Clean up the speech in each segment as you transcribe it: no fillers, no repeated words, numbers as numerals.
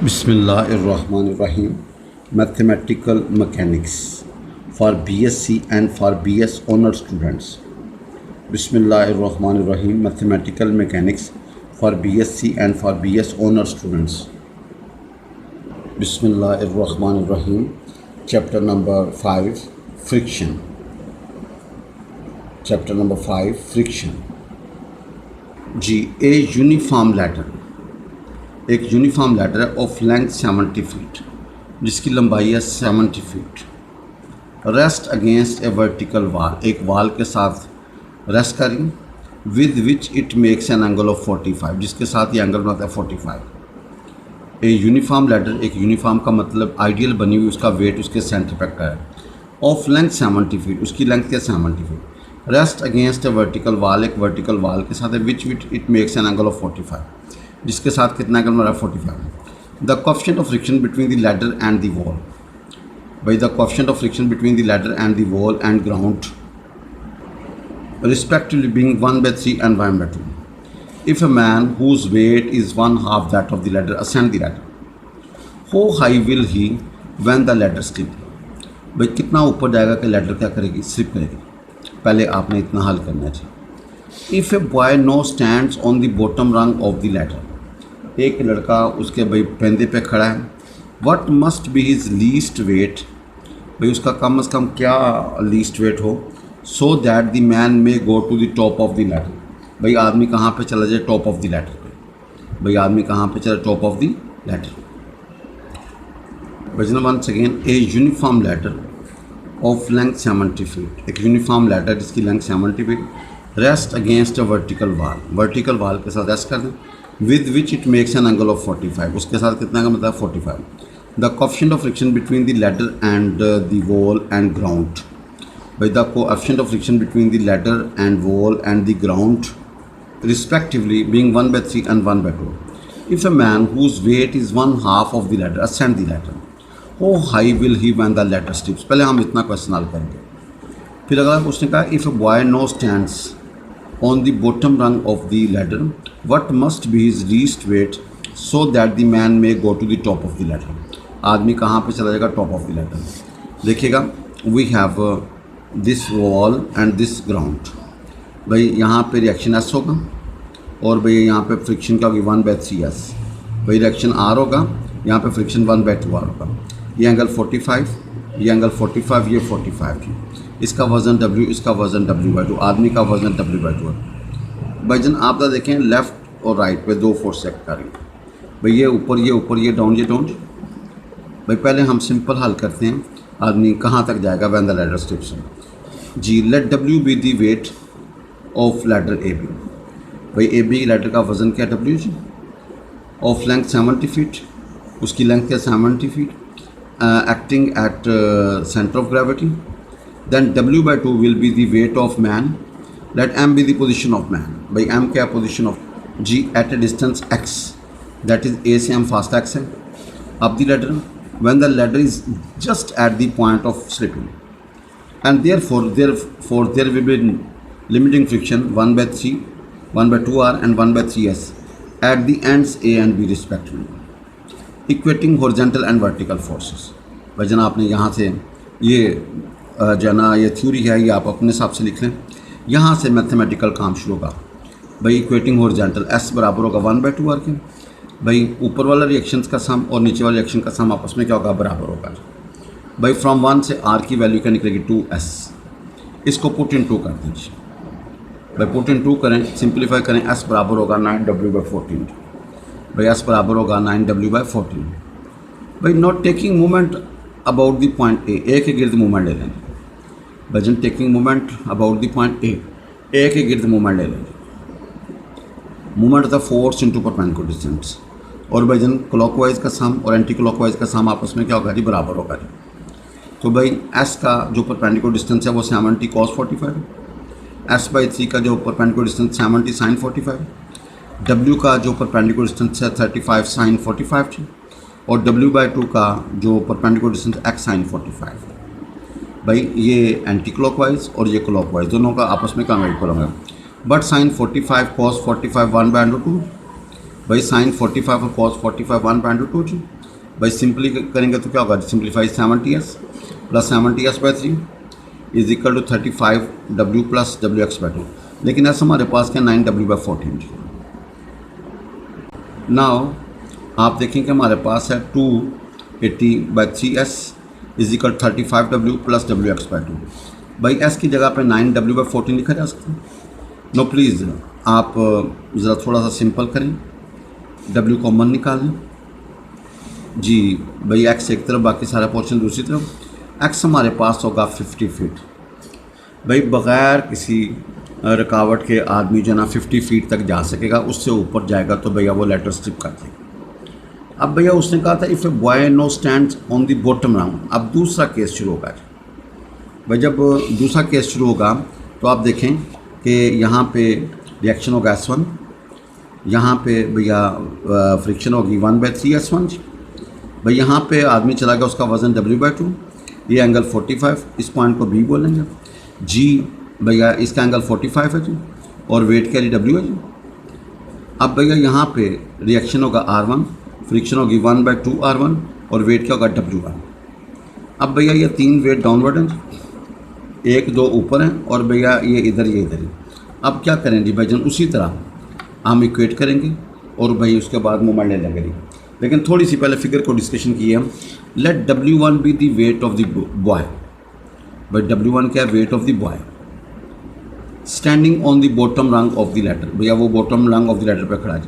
Bismillahirrahmanirrahim. Mathematical Mechanics for BSc and for BS honor students. Bismillahirrahmanirrahim. Mathematical Mechanics for BSc and for BS honor students. Bismillahirrahmanirrahim. Chapter number 5, Friction. Chapter number 5, Friction. G. A uniform ladder. एक uniform ladder है of length 70 feet जिसकी लंबाई है 70 feet. Rest against a vertical wall, एक वाल के साथ rest करें with which it makes an angle of 45, जिसके साथ ये एंगल बनाता है 45। ए यूनिफॉर्म लैडर, एक यूनिफॉर्म का मतलब आइडियल बनी हुई, उसका वेट उसके सेंटर पे का है। ऑफ लेंथ 70 फीट, उसकी लेंथ क्या 70 feet. Rest against a vertical wall, एक वर्टिकल वाल के साथ है विच it makes an angle of 45, जिसके साथ कितना एंगल बना 45। The coefficient of friction between the ladder and the wall, by the coefficient of friction between the ladder and the wall and ground respectively being 1/3 and 1/2. If a man whose weight is 1/2 that of the ladder ascend the ladder, how high will he when the ladder slip? भाई कितना ऊपर जाएगा कि ladder क्या करेगी, slip करेगी। पहले आपने इतना हल करना चाहिए। If a boy now stands on the bottom rung of the ladder, एक लड़का उसके भाई पेंदे पे खड़ा है। What must be his least weight, भाई उसका कम से कम क्या लीस्ट वेट हो, so that the man may go to the top of the ladder, भाई आदमी कहाँ पे चला जाए, टॉप ऑफ द लैडर पे। भाई आदमी कहाँ पे चला, टॉप ऑफ द लैडर। वजन once again, a uniform ladder of length 70 feet, एक यूनिफॉर्म लैडर जिसकी length 70 feet, rest against a vertical wall, vertical wall के साथ रेस्ट कर दें with which it makes an angle of 45, उसके साथ कितना का मतलब 45। The coefficient of friction between the ladder and the wall and ground, by the coefficient of friction between the ladder and wall and the ground respectively being 1/3 and 1/2. If a man whose weight is 1/2 of the ladder ascend the ladder, how high will he when the ladder slips? पहले हम इतना question हल करेंगे। फिर अगला उसने कहा if a boy now stands on the bottom rung of the ladder, what must be his least weight so that the man may go to the top of the ladder? आदमी कहाँ पे चला जाएगा, टॉप ऑफ द लैडर। देखिएगा we have this wall and this ground, भाई यहाँ पे reaction S होगा और भाई यहाँ पे फ्रिक्शन क्या होगी 1/3 एस, भाई रिएक्शन आर होगा, यहाँ पे फ्रिक्शन 1/2 आर होगा। ये एंगल 45, ये एंगल 45, ये 45, इसका वज़न W, इसका वज़न W/2, आदमी का वज़न W/2 है। भाई जन आप देखें लेफ़्ट और राइट पे दो फोर्स एक्ट कर रही हैं, भाई ये ऊपर, ये ऊपर, ये डाउन, ये डाउन। भाई पहले हम सिंपल हल करते हैं, आदमी कहाँ तक जाएगा व्हेन द लैडर स्लिप्स। जी let W be the weight of ladder AB, भाई AB लैडर का वज़न क्या W जी, ऑफ लेंथ 70 फीट, उसकी लेंथ क्या 70 feet, acting at centre of gravity. Then W/2 will be the weight of man, let M be the position of man, भाई M क्या position of जी at a distance X, that is A से M fast X है। अब दी ladder when the ladder is just at the point of slipping, and therefore there will be limiting friction 1/3, 1/2 R and 1/3 S at the ends A and B respectively, equating horizontal and vertical forces। भाई जना आपने यहाँ से ये जना ये theory है, ये आप अपने हिसाब से लिख लें। यहाँ से मैथमेटिकल काम शुरू होगा। भाई इक्वेटिंग होरिजेंटल S बराबर होगा 1/2 R के, भाई ऊपर वाला रिएक्शंस का सम और नीचे वाले रिएक्शन का सम आपस में क्या होगा, बराबर होगा। भाई फ्रॉम 1 से R की वैल्यू क्या निकलेगी 2S, इसको पुट इन 2 कर दीजिए। भाई पुट इन 2 करें, सिंप्लीफाई करें, S बराबर होगा 9W/14, भाई S बराबर होगा 9W/14। भाई not taking movement about the point A के गिर्द मूवमेंट ले लेंगे। भाई जन taking movement about the point A के गिर्द मूवमेंट ले लेंगे। Movement of the force into perpendicular distance, और भाई जन क्लॉकवाइज का सम और एंटी क्लॉकवाइज का सम आपस में क्या होगा जी, बराबर होगा जी। तो भाई S का जो परपेंडिकुलर डिस्टेंस है वो 70 cos 45, S/3 का जो परपेंडिकुलर डिस्टेंस 70 sin 45, W का जो परपेंडिकुलर डिस्टेंस है 35 sin 45 और W/2 का जो परपेंडिकुलर डिस्टेंस X sin 45। भाई ये एंटी क्लॉकवाइज और ये क्लॉकवाइज दोनों का आपस में कन्वर्ट करूँगा। बट sin 45 cos 45 1/2, भाई sin 45 और cos 45 1/2 जी। भाई सिंपली करेंगे तो क्या होगा, simplify 70s plus 70s/3 is equal to 35W plus WX/2। लेकिन ऐसा हमारे पास क्या 9W/14। नाउ आप देखें कि हमारे पास है 280/3S is equal 35W plus WX/2। भाई S की जगह पे 9W/14 लिखा जा सकता है। नो प्लीज़ आप ज़रा थोड़ा सा सिंपल करें, W कॉमन निकाल लें जी। भाई X एक तरफ, बाकी सारा पोर्शन दूसरी तरफ। X हमारे पास होगा 50 फीट। भाई बग़ैर किसी रुकावट के आदमी जो ना 50 फीट तक जा सकेगा, उससे ऊपर जाएगा तो भैया वो लेटर स्ट्रिप कर देगा। अब भैया उसने कहा था if a boy no stands on the bottom round. अब दूसरा केस शुरू होगा भाई। जब दूसरा केस शुरू होगा तो आप देखें कि यहाँ पे रिएक्शन होगा S1, यहाँ पे भैया फ्रिक्शन होगी 1/3S1 जी। भाई यहाँ पे आदमी चला गया, उसका वज़न W/2, ये एंगल 45, इस पॉइंट को B बोलेंगे जी। भैया इसका एंगल 45 है जी, और वेट कैरी W है जी। अब भैया यहाँ पे रिएक्शन होगा R1, फ्रिक्शन होगी 1/2R1, और वेट क्या होगा W1। अब भैया ये तीन वेट डाउनवर्ड हैं, 1 2 ऊपर हैं, और भैया ये इधर ही। अब क्या करें जी भाईजान, उसी तरह हम इक्वेट करेंगे और भाई उसके बाद मोमेंट ले लेंगे जी। लेकिन थोड़ी सी पहले फिगर को डिस्कशन की है हम। Let W1 be the weight of the boy. भाई W1 क्या है, weight of the boy standing on the bottom rung of the ladder. भैया वो bottom rung of the letter पे खड़ा है,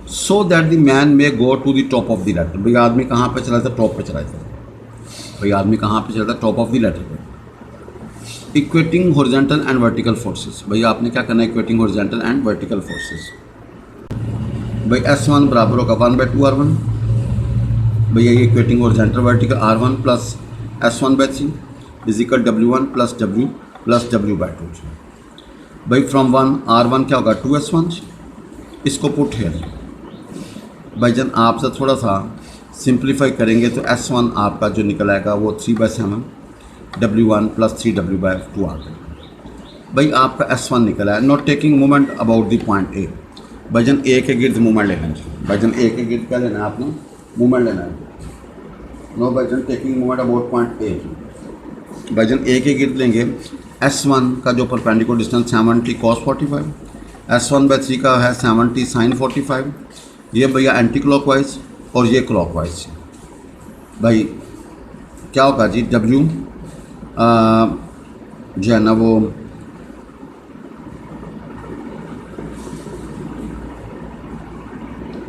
so that the man may go to the top of the ladder. भैया आदमी कहाँ पे चला था, टॉप पे चला था। भैया आदमी कहाँ पे चला था, टॉप ऑफ द लेटर पे। Equating horizontal and vertical forces. भैया आपने क्या करना है, equating horizontal and vertical forces. भाई S1 बराबर होगा 1/2R1। भैया ये equating horizontal vertical R1 plus S1/3 is equal W1 plus W plus W/2। भाई फ्रॉम 1 R1 क्या होगा 2S1, इसको पुट है भाईजान। आपसे थोड़ा सा सिंप्लीफाई करेंगे तो S1 आपका जो निकल आएगा वो 3/7 W1 प्लस 3W/2 आ गया। भाई आपका S1 निकला है। Not taking moment about the point A। भाईजान A के गिर्द मूवमेंट लेना है। भाईजान A के गिर्द क्या लेना है आपने, मूवमेंट लेना है। नो भाईजान taking movement about point A। भाईजान A के गिर्द लेंगे। S1 का जो परपेंडिकुलर डिस्टेंस 70 cos 45, S1/3 का है 70 sin 45। ये भैया एंटी क्लॉकवाइज और ये क्लॉकवाइज। भाई क्या होगा जी, W जो है ना वो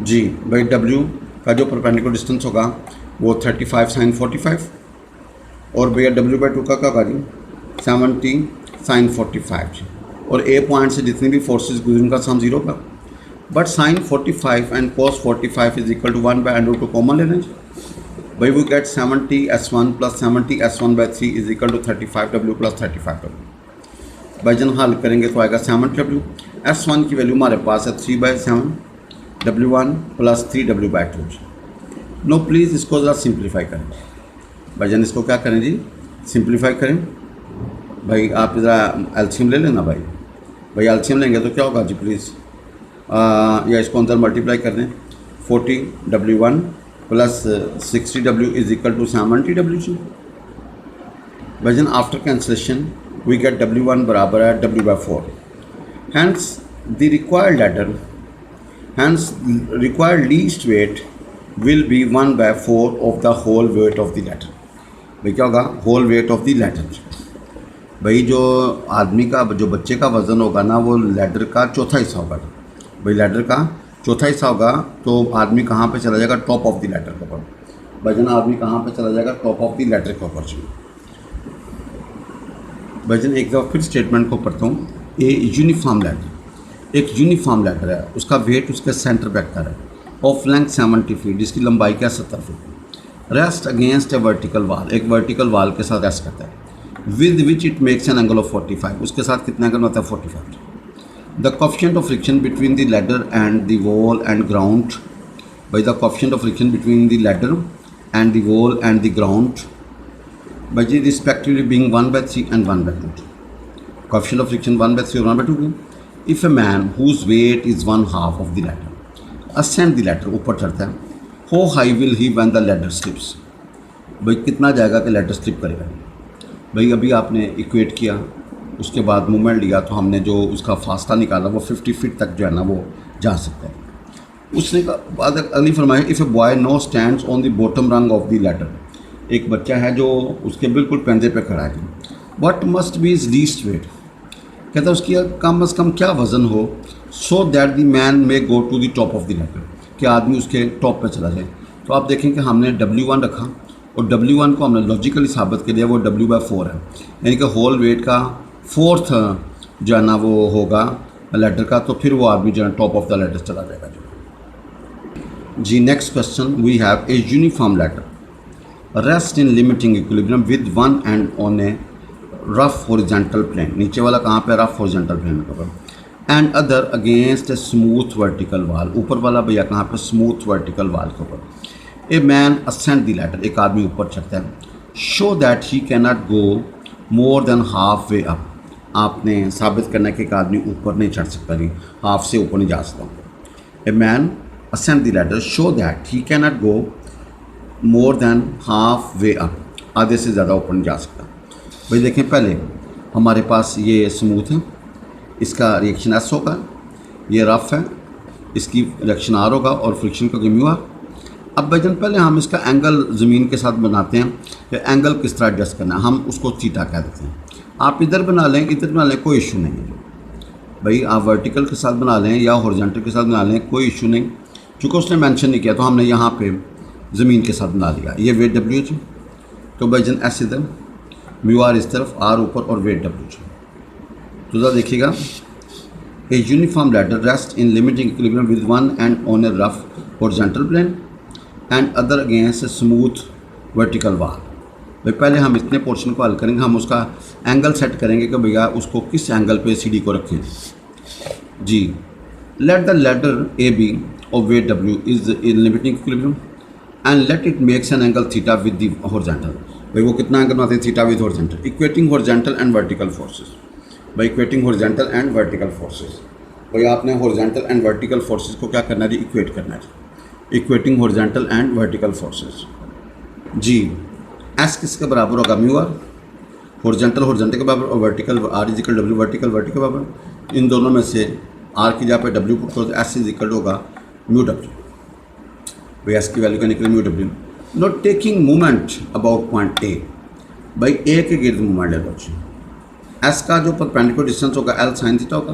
जी। भाई W का जो परपेंडिकुलर डिस्टेंस होगा वो 35 sin 45, और भैया W/2 का क्या होगा जी 70 sin 45 जी। और A पॉइंट से जितनी भी फोर्सेस गुजरें उनका सम 0 का। But sin 45 and cos 45 is equal to 1/√2 common लेना जी। भाई we get 70S1 plus 70S1/3 is equal to 35W plus 35W। भाईजान हल करेंगे तो आएगा 70W। S1 की वैल्यू हमारे पास है 3/7 W1 plus 3W/2। Know please इसको ज़रा सिंप्लीफाई करें भाईजान। इसको क्या करें जी, सिंप्लीफाई करें। भाई आप ज़रा एलसीएम ले लेना भाई। भाई एलसीएम लेंगे तो क्या होगा जी प्लीज़, या इसको अंदर मल्टीप्लाई कर दें। 40W1 plus 60W is equal to 70W जी। भाईजान after cancellation we get W1 बराबर है W/4। Hence the required least weight will be 1/4 of the whole weight of the ladder. भाई क्या होगा, whole weight of the ladder. भाई जो आदमी का, जो बच्चे का वज़न होगा ना, वो लेटर का चौथा हिस्सा होगा। भाई लेटर का चौथा हिस्सा होगा तो आदमी कहाँ पे चला जाएगा, टॉप ऑफ द लेटर के ऊपर। भाईजान आदमी कहाँ पे चला जाएगा, टॉप ऑफ द लेटर के ऊपर। भाईजान एक दफ़ा फिर स्टेटमेंट को पढ़ता हूँ। ए यूनिफॉर्म लेटर, एक यूनिफॉर्म लेटर है, उसका वेट उसके सेंटर पे है, ऑफ लेंथ 70 फीट, जिसकी लंबाई क्या 70 feet. Rest against a vertical wall, एक वर्टिकल वाल के साथ रेस्ट करता है। With which it makes an angle of 45, उसके साथ कितना एंगल होता है 45। The coefficient of friction between the ladder and the wall and ground. भाई the coefficient of friction between the ladder and the wall and the ground भाई जी respectively being 1/3 and 1/2। Coefficient of friction 1/3 और 1/2। If a man whose weight is 1/2 of the ladder ascend the ladder, ऊपर चढ़ता है, how high will he when the ladder slips, भाई कितना जाएगा कि लैडर स्लिप करेगा। भाई अभी आपने इक्वेट किया, उसके बाद मूवमेंट लिया, तो हमने जो उसका फासला निकाला वो 50 फीट तक जो है ना वो जा सकता है। उसने बाद अगली फरमाया, if a boy no stands on the bottom rung of the ladder, एक बच्चा है जो उसके बिल्कुल पंजे पे खड़ा है, what must be is least weight, कहता है उसकी कम अज़ कम क्या वज़न हो, so that the man may go to the top of the ladder, कि आदमी उसके टॉप पे चला जाए। तो आप देखें कि हमने W1 रखा और W1 को हमने लॉजिकली साबित कर दिया, वो W/4 है, यानी कि होल वेट का 4th जो है ना वो होगा लैडर का, तो फिर वो आदमी जो है टॉप ऑफ द लैडर चला जाएगा। जी next question we have, a uniform ladder rest in limiting equilibrium with one end on a rough horizontal plane, नीचे वाला कहाँ पे, रफ हॉरिजॉन्टल प्लेन के ऊपर, and other against a smooth vertical wall, ऊपर वाला भैया कहाँ पे, स्मूथ वर्टिकल वाल के ऊपर। A man ascend the ladder, एक आदमी ऊपर चढ़ता है, show that he can not go more than half way up, आपने साबित करना है कि एक आदमी ऊपर नहीं चढ़ सकता, नहीं हाफ से ऊपर नहीं जा सकता। A man ascend the ladder show that he can not go more than half way up, आधे से ज़्यादा ऊपर नहीं जा सकता। भाई देखें, पहले हमारे पास ये स्मूथ है, इसका रिएक्शन एस होगा, ये रफ है, इसकी रिएक्शन आर होगा और फ्रिक्शन का म्यू आर। अब भाईजान पहले हम इसका एंगल ज़मीन के साथ बनाते हैं कि एंगल किस तरह एडजस्ट करना है, हम उसको थीटा कह देते हैं। आप इधर बना लें, इधर बना लें, कोई इशू नहीं है भाई, आप वर्टिकल के साथ बना लें या हॉरिजॉन्टल के साथ बना लें, कोई इशू नहीं। चूँकि उसने मेंशन नहीं किया तो हमने यहाँ पे ज़मीन के साथ बना लिया। ये वेट W जी, तो भाईजान एस इधर, म्यू आर इस तरफ, आर ऊपर और वेट W जी। तो ज़रा देखिएगा, a uniform ladder rest in limiting equilibrium with one end on a rough horizontal plane and other against a smooth vertical wall. भाई पहले हम इतने पोर्शन को हल करेंगे, हम उसका एंगल सेट करेंगे कि भैया उसको किस एंगल पे CD को रखें जी। Let the ladder AB of weight W is in limiting equilibrium and let it makes an angle theta with the horizontal. भाई वो कितना एंगल बनाते हैं, theta with horizontal, equating horizontal and vertical forces. भाई equating horizontal and vertical forces, भाई आपने horizontal and vertical forces को क्या करना है जी, इक्वेट करना है, equating horizontal and vertical forces जी। एस किसके बराबर होगा, म्यू आर, हॉरिजॉन्टल हॉरिजॉन्टल के बराबर और vertical R is equal W vertical vertical के बराबर। इन दोनों में से आर की जगह पे W पुट करो तो एस इज इक्वल होगा म्यू W, भाई एस की वैल्यू का निकले mu W। Not taking movement about point A, भाई ए के गिर्द मूवमेंट ले लो जी। एस का जो परपेंडिकुलर डिस्टेंस होगा L साइन थीटा होगा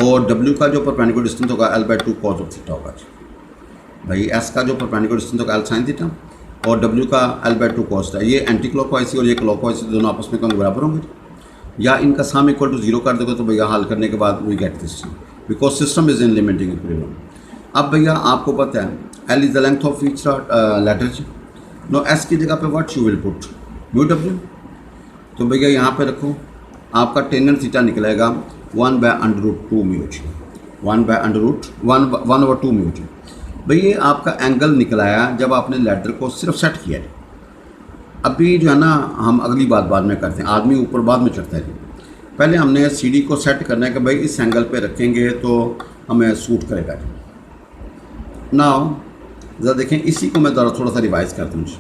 और W का जो परपेंडिकुलर डिस्टेंस होगा L/2 कॉस ऑफ थीटा होगा जी। भाई एस का जो परपेंडिकुलर डिस्टेंस होगा L साइन थीटा और W का L/2 कॉस है। ये एंटी क्लॉकवाइज और ये क्लॉकवाइज दोनों आपस में कम बराबर होंगे, या इनका सम इक्वल टू 0 कर दोगे तो भैया हल करने के बाद we get this because system is in limiting equilibrium. अब भैया आपको पता है L is the length of each ladder, no S की जगह पे what you will put mu W। तो भैया यहाँ पे रखो, आपका टेन थीटा निकलेगा 1/√2 म्यू जी, 1/√1/2 म्यू जी। भाई ये आपका एंगल निकलाया जब आपने लैडर को सिर्फ सेट किया है। अभी जो है ना हम अगली बात बाद में करते हैं, आदमी ऊपर बाद में चढ़ता है जी। पहले हमने CD को सेट करना है कि भाई इस एंगल पे रखेंगे तो हमें सूट करेगा जी। नाउ ज़रा देखें, इसी को मैं थोड़ा सा रिवाइज करता हूँ जी।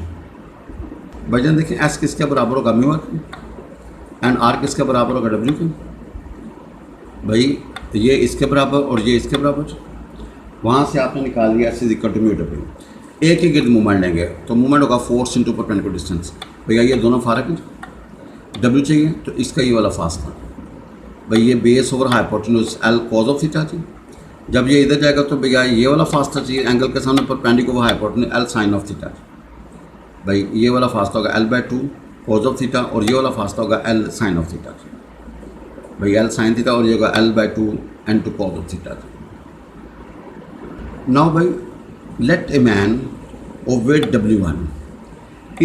भाईजान देखें, S किसके बराबर होगा, म्यू आर एंड R किसके बराबर होगा, W के। भाई ये इसके बराबर और ये इसके बराबर, वहाँ से आपने निकाल लिया S is equal to mu W। A के गिर्द मूवमेंट लेंगे तो मूवमेंट होगा फोर्स इंटू परपेंडिकुलर डिस्टेंस। भैया ये दोनों फारक हैं, W चाहिए तो इसका ये वाला फासला, भाई ये base over hypotenuse L cause of theta थी। जब ये इधर जाएगा तो भैया ये वाला फासला चाहिए, एंगल के सामने perpendicular over hypotenuse L sine of theta. भाई ये वाला फासला होगा L/2 कॉज ऑफ थीटा और ये वाला फासला होगा L साइन ऑफ थीटा। भाई L साइन थीटा और ये होगा L/2 n2 cause of theta. Now भाई let a man of weight W1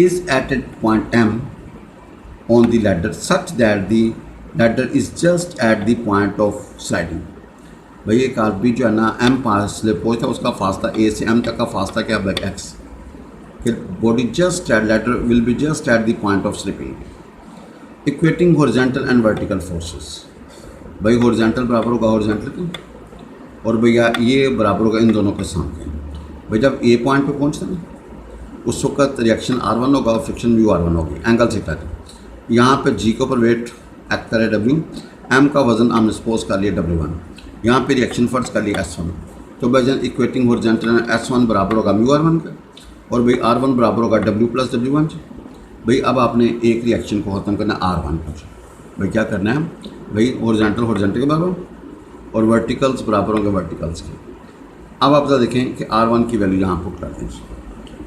is at a point M on the ladder such that the ladder is just at the point of sliding। भाई एक आदमी जो है ना M पास से पहुँचता है, उसका फासला A से M तक का फासला क्या है, X। Body just at ladder will be just at the point of slipping। Equating horizontal and vertical forces, भाई हॉरिजॉन्टल बराबर होगा हॉरिजॉन्टल के और भैया ये बराबर होगा इन दोनों के सामने। भाई जब ए पॉइंट पे पहुँचते हैं उस वक्त रिएक्शन R1 होगा और फ्रिक्शन म्यू R1 होगी, एंगल थीटा है। यहाँ पे G के ऊपर वेट एक्ट करे W, M का वजन हमने सपोज कर लिया W1, यहाँ पे रिएक्शन फर्स्ट कर लिया S1। तो भाई जन इक्वेटिंग हॉरिजॉन्टल S1 बराबर होगा म्यू R1 का, और भाई R1 बराबर होगा W प्लस W1। भाई अब आपने एक रिएक्शन को ख़त्म करना है R1 पर। भाई क्या करना है भाई, हॉरिजॉन्टल के बराबर और वर्टिकल्स बराबर होंगे वर्टिकल्स के। अब आप जरा देखें कि R1 की वैल्यू यहाँ पुट कर दें,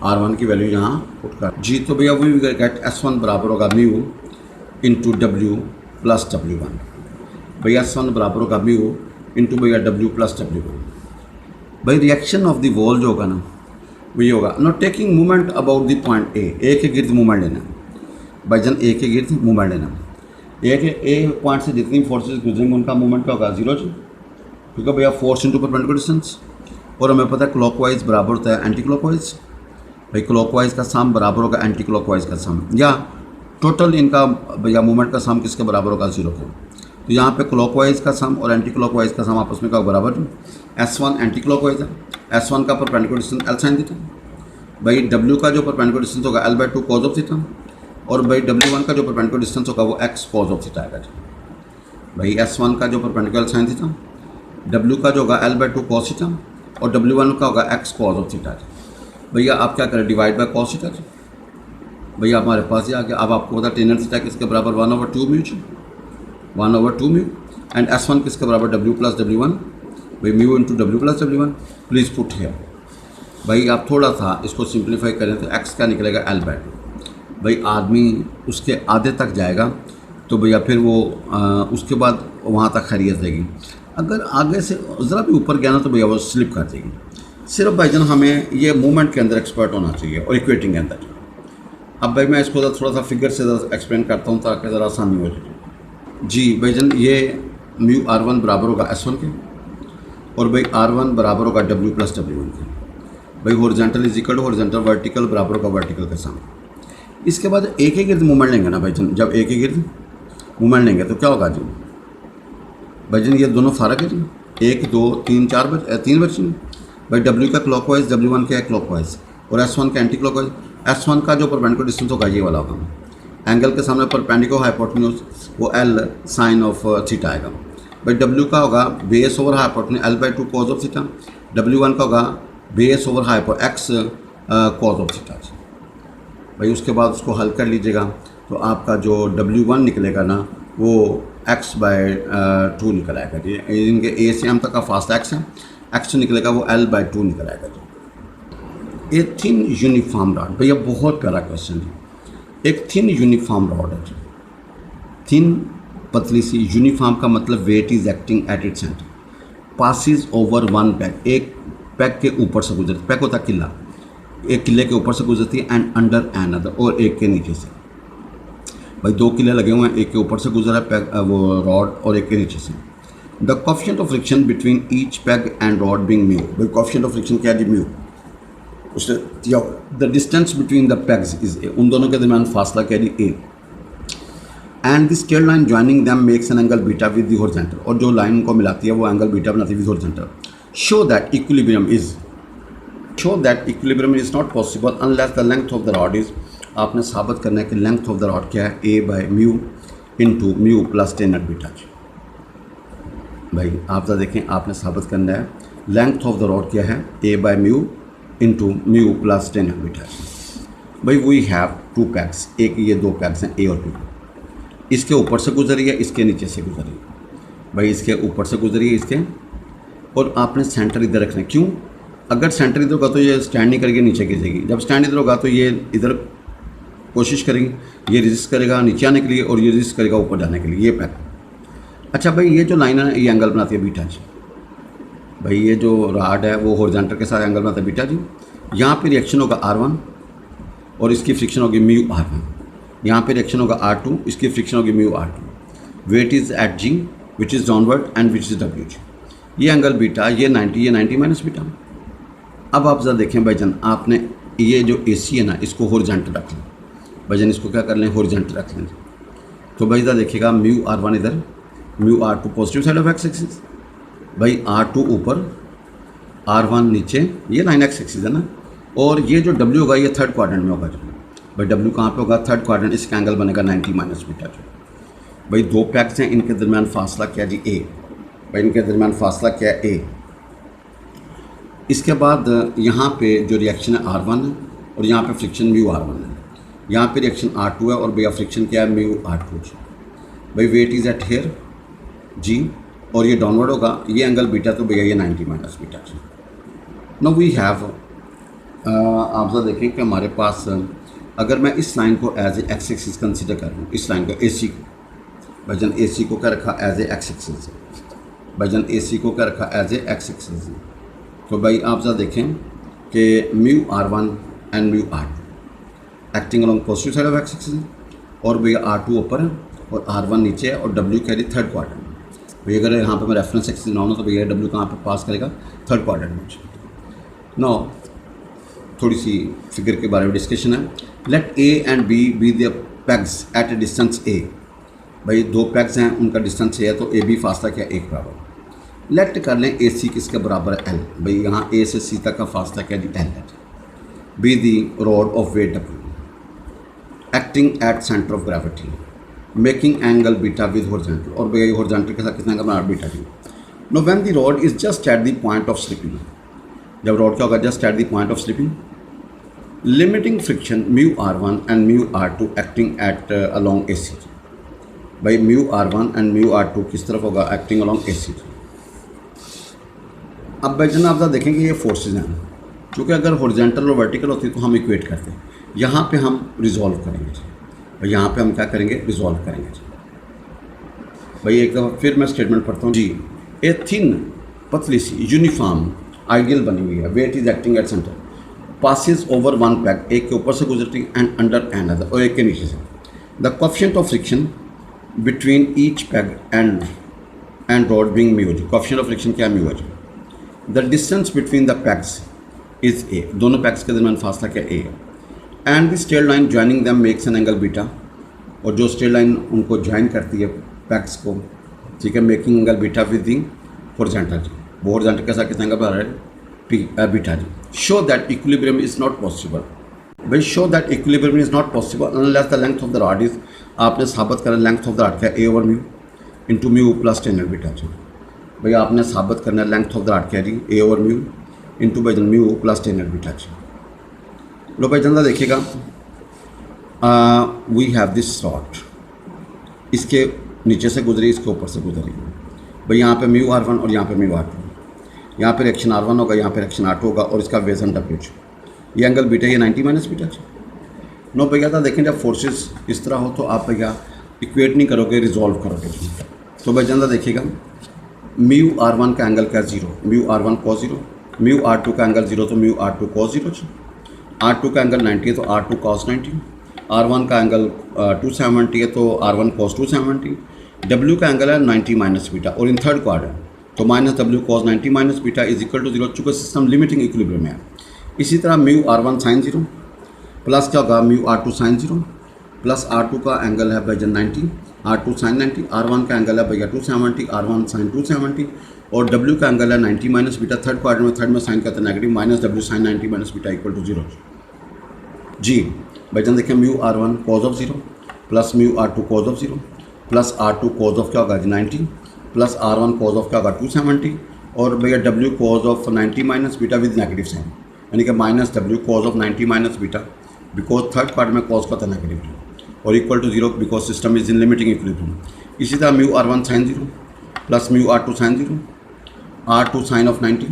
R1 की वैल्यू यहाँ पुट कर जी। तो भैया वी गेट S1 बराबर होगा mu into W plus W1। भैया S1 बराबर होगा म्यू इंटू भैया W प्लस W1। भाई रिएक्शन ऑफ द वॉल जो होगा ना वो ये होगा, not taking movement about the point A के गिर्द मूवमेंट लेना। भाई जन ए के गिर्द मूवमेंट लेना, ए पॉइंट से जितनी फोर्सेस गुजरेंगे उनका मूवमेंट क्या होगा, जीरो जी, क्योंकि भैया फोर्स इंटू परपेंडिकुलर डिस्टेंस। और हमें पता है क्लॉकवाइज बराबर होता है एंटी क्लॉकवाइज। भाई क्लॉकवाइज का सम बराबर होगा एंटी क्लॉकवाइज का सम, या टोटल इनका भैया मूवमेंट का सम किसके बराबर होगा, जीरो के। तो यहाँ पे क्लॉकवाइज का सम और एंटी क्लॉकवाइज का सम आपस में क्या बराबर है। S1 एंटी क्लॉकवाइज है, S1 का perpendicular distance L sine theta. भाई W का जो परपेंडिकुलर डिस्टेंस होगा L/2 कॉज ऑफ थीटा, और भाई W1 का जो परपेंडिकुलर डिस्टेंस होगा वो X कॉज ऑफ थीटा आएगा। भाई S1 का जो परपेंडिकुलर साइन थीटा, W का जो होगा L/2 कॉस थीटा, और W1 का होगा X कॉज ऑफ थीटा। भैया आप क्या करें, डिवाइड बाय कॉस थीटा। भैया हमारे पास ये आ गया। अब आपको पता टेन थीटा किसके बराबर 1/2 म्यू, 1/2 म्यू, एंड S1 किसके बराबर W प्लस W1। भाई mu into W plus W1, please put here. भाई आप थोड़ा सा इसको सिंप्लीफाई करें तो X का निकलेगा L/2। भाई आदमी उसके आधे तक जाएगा तो भैया फिर वो उसके बाद वहाँ तक खैरियत रहेगी। अगर आगे से ज़रा भी ऊपर गया ना तो भैया वो स्लिप कर देगी। सिर्फ भाईजान हमें ये मूवमेंट के अंदर एक्सपर्ट होना चाहिए और इक्वेटिंग के अंदर। अब भाई मैं इसको थोड़ा सा फिगर से एक्सप्लेन करता हूँ ताकि ज़रा आसानी हो जाए जी। भाईजान ये म्यू R1 बराबर होगा S1 के, और भाई R1 बराबर होगा W प्लस W1 के। भाई horizontal is equal to horizontal, vertical बराबर होगा वर्टिकल के सामने। इसके बाद एक ही गिर्द मूवमेंट लेंगे ना भाईजान, जब एक ही गिर्द मूवमेंट लेंगे तो क्या होगा जी भाईजान, ये दोनों फ़र्क है जी, 1 2 3 4 3 बचे। भाई W का क्लॉकवाइज, W1 का क्लॉकवाइज, और S1 का एंटी क्लॉकवाइज। S1 का जो परपेंडिकुलर डिस्टेंस होगा ये वाला होगा, एंगल के सामने परपेंडिकुलर हाइपोटेन्यूज वो L साइन ऑफ थीटा आएगा। भाई W का होगा base over hypotenuse L/2 cause of theta, W1 का होगा base over hypo X cause of theta. भाई उसके बाद उसको हल कर लीजिएगा तो आपका जो W1 निकलेगा ना वो X/2 निकल आएगा जी। इनके A से M तक का फासला X है, X निकलेगा वो L/2 निकल आएगा जी। ए थिन यूनिफॉर्म रॉड, भैया बहुत प्यारा क्वेश्चन है। एक थिन यूनिफॉर्म रॉड है, थिन पतली सी, यूनिफॉर्म का मतलब weight is acting at it centre, passes over one peg, एक पैक के ऊपर से गुजरती, पैक होता है किला, एक किले के ऊपर से गुजरती है, एंड अंडर एन अदर, और एक के नीचे से। भाई 2 किले लगे हुए हैं, एक के ऊपर से गुजरा पैक वो रॉड और एक के नीचे से। The coefficient of friction between each peg and rod being mu. भाई कोएफिशिएंट ऑफ फ्रिक्शन क्या है, म्यू। उससे the distance between the pegs is a, उन दोनों के दरमियान फासला क्या है, a. And the straight line joining them makes an angle beta with the horizontal, और जो लाइन को मिलाती है वो एंगल बीटा बनाती है with horizontal. Show that equilibrium is not possible unless the length of the rod is. आपने साबित करना है कि लेंथ ऑफ द रॉड क्या है, A/μ into mu plus tan at beta. भाई आप जरा देखें, आपने साबित करना है लेंथ ऑफ द रॉड क्या है, A/μ into mu plus tan at beta. भाई वी हैव 2 पैग्स, एक ये 2 पैग्स हैं A और B, इसके ऊपर से गुजरी है, इसके नीचे से गुजरी है। भाई इसके ऊपर से गुजरी है इसके, और आपने सेंटर इधर रखना है। क्यों? अगर सेंटर इधर होगा तो ये स्टैंड नहीं करके नीचे गिरेगी, जब स्टैंड इधर होगा तो ये इधर कोशिश करेंगे, ये रेजिस्ट करेगा नीचे आने के लिए और ये रेजिस्ट करेगा ऊपर जाने के लिए, ये पैक। अच्छा भाई ये जो लाइन है ये एंगल बनाती है बीटा जी। भाई ये जो रॉड है वो हॉरिजॉन्टल के साथ एंगल बनाता है बीटा जी। यहाँ पे रिएक्शन होगा R1 और इसकी फ्रिक्शन होगी म्यू R1। यहाँ पे रिएक्शन होगा R2, इसकी फ्रिक्शन होगी mu R2। Weight is at G which is downward and which is W। ये एंगल बीटा, ये 90 माइनस बीटा। अब आप ज़रा देखें भाईजान, आपने ये जो AC है ना इसको हॉरिजॉन्टल रख लें भाईजान, इसको क्या कर लें, हॉरिजॉन्टल रख लें। तो भाई ज़रा देखिएगा म्यू R1 इधर, mu R2 positive side of x axis. भाई R2 ऊपर R1 नीचे, ये लाइन एक्स एक्सिस है ना, और ये जो W होगा ये थर्ड क्वाड्रेंट में होगा जो भाई W कहाँ पे होगा, थर्ड क्वाड्रेंट, इसका एंगल बनेगा 90 माइनस बीटा जो भाई। दो पैक्स हैं, इनके दरमियान फासला क्या जी A, भाई इनके दरमियान फासला क्या है A। इसके बाद यहाँ पे जो रिएक्शन है R1 है और यहाँ पे फ्रिक्शन म्यू R1 है, यहाँ पे रिएक्शन R2 है और भैया फ्रिक्शन क्या है म्यू R2 जी। भाई वेट इज़ एट हेयर जी, और ये डाउनवर्ड होगा, ये एंगल बीटा तो भैया ये 90 माइनस बीटा जी। नो वी हैव, आप जरा देखें कि हमारे पास अगर मैं इस लाइन को as a x axis consider कर लूँ, इस लाइन को AC को, भाईजान AC को क्या रखा एज ए एक्स एक्सिस, भाईजान AC को क्या रखा एज ए एक्स एक्सिस। तो भाई आप जरा देखें कि mu R1 and mu R2 acting along positive side of x axis, और भैया R2 ऊपर है और R1 नीचे है और W कैरी थर्ड क्वाड्रेंट में। भैया अगर यहाँ पे मैं रेफरेंस एक्सिस ना हो तो भैया W कहाँ पे पास करेगा, थर्ड क्वाड्रेंट में। नो थोड़ी सी फिगर के बारे में डिस्कशन है। Let A and B be the pegs at a distance A, भाई दो पैग्स हैं उनका डिस्टेंस A है तो AB फासला क्या एक बराबर। लेट कर लें AC किसके बराबर है L, भाई यहाँ A से C तक का फासला क्या जी L है। Be the rod of weight W acting at centre of gravity making angle beta with horizontal, और भैया हॉरिजॉन्टल के साथ कितना एंगल बना बीटा जी। No when the rod is just at the point of slipping, जब rod क्या होगा just at the point of slipping, limiting friction mu R1 and mu R2 acting at along AC, भाई mu R1 and mu R2 किस तरफ होगा, acting along AC। अब भाई जनाब आप देखेंगे ये फोर्सेज हैं, क्योंकि अगर हॉरिजॉन्टल और वर्टिकल होती तो हम इक्वेट करते हैं, यहाँ पे हम रिजॉल्व करेंगे जी, और यहाँ पे हम क्या करेंगे रिजॉल्व करेंगे जी। भाई एक दफ़ा फिर मैं स्टेटमेंट पढ़ता हूँ जी। ए थिन पतली सी यूनिफॉर्म आइडियल बनी हुई है, weight is acting at centre, passes over one peg, एक के ऊपर से गुजरती है एंड अंडर एंड अदर, और एक के नीचे से। The coefficient of friction between each peg and rod being mu जी, कोएफिशिएंट ऑफ फ्रिक्शन क्या म्यू है जी। The distance between the pegs is A, दोनों पैग्स के दरमियान फासला क्या A है। And the straight line joining them makes an angle beta, और जो स्ट्रेट लाइन उनको ज्वाइन करती है पैग्स को, ठीक है, making angle beta with the horizontal जी, वो हॉरिजॉन्टल के साथ कितना एंगल बना रहा है बीटा जी। Show that equilibrium is not possible, भाई show that equilibrium is not possible unless the length of the rod is, आपने साबित करा लेंथ ऑफ द रॉड क्या A over mu into mu plus tan beta जी। भाई आपने साबित करना लेंथ ऑफ द रॉड क्या जी A ओवर म्यू इंटू भाईजान म्यू प्लस टेन बीटा जी। लो भाईजान देखिएगा, वी हैव दिस रॉड, इसके नीचे से गुजरी इसके ऊपर से गुजरी, भाई यहाँ पे म्यू R1 और यहाँ पे म्यू R2, यहाँ पे रिएक्शन R1 होगा, यहाँ पे रिएक्शन R2 होगा, और इसका वेजन W, ये एंगल बीटा ये 90 माइनस बीटा जी। नो भैया था देखें जब फोर्सेस इस तरह हो तो आप भैया इक्वेट नहीं करोगे, रिजॉल्व करोगे। तो भाईजान देखिएगा म्यू R1 का एंगल क्या 0, mu R1 cos 0, mu R2 का एंगल 0 तो म्यू R2 cos 0 जी। R2 का एंगल 90 है तो R2 cos 90, R1 का एंगल 270 है तो R1 cos 270, W का एंगल है 90 माइनस बीटा, और इन थर्ड क्वाड्रेंट तो minus W cos 90 minus beta is equal to 0, चूँकि सिस्टम लिमिटिंग इक्विलिब्रियम में है। इसी तरह म्यू R1 sin 0 प्लस क्या होगा mu R2 sin 0 plus R2 का एंगल है भाईजान 90, R2 sin 90, R1 का एंगल है भैया 270, R1 sin 270, और W का एंगल है 90 माइनस बीटा, थर्ड क्वाड्रेंट में, थर्ड में साइन करते हैं negative, minus W sin 90 minus beta equal to 0 जी। भाईजान देखें mu R1 cos of 0 plus mu R2 cos of 0 plus R2 cos of क्या होगा 90 प्लस R1 cos ऑफ क्या होगा 270, और भैया W cos of 90 minus beta with negative sign, यानी कि minus W cos of 90 minus beta, because third part में cos का था नेगेटिव, और equal to 0 because system is in limiting equilibrium. इसी तरह mu R1 sin 0 plus mu R2 sin 0, R2 sin of 90,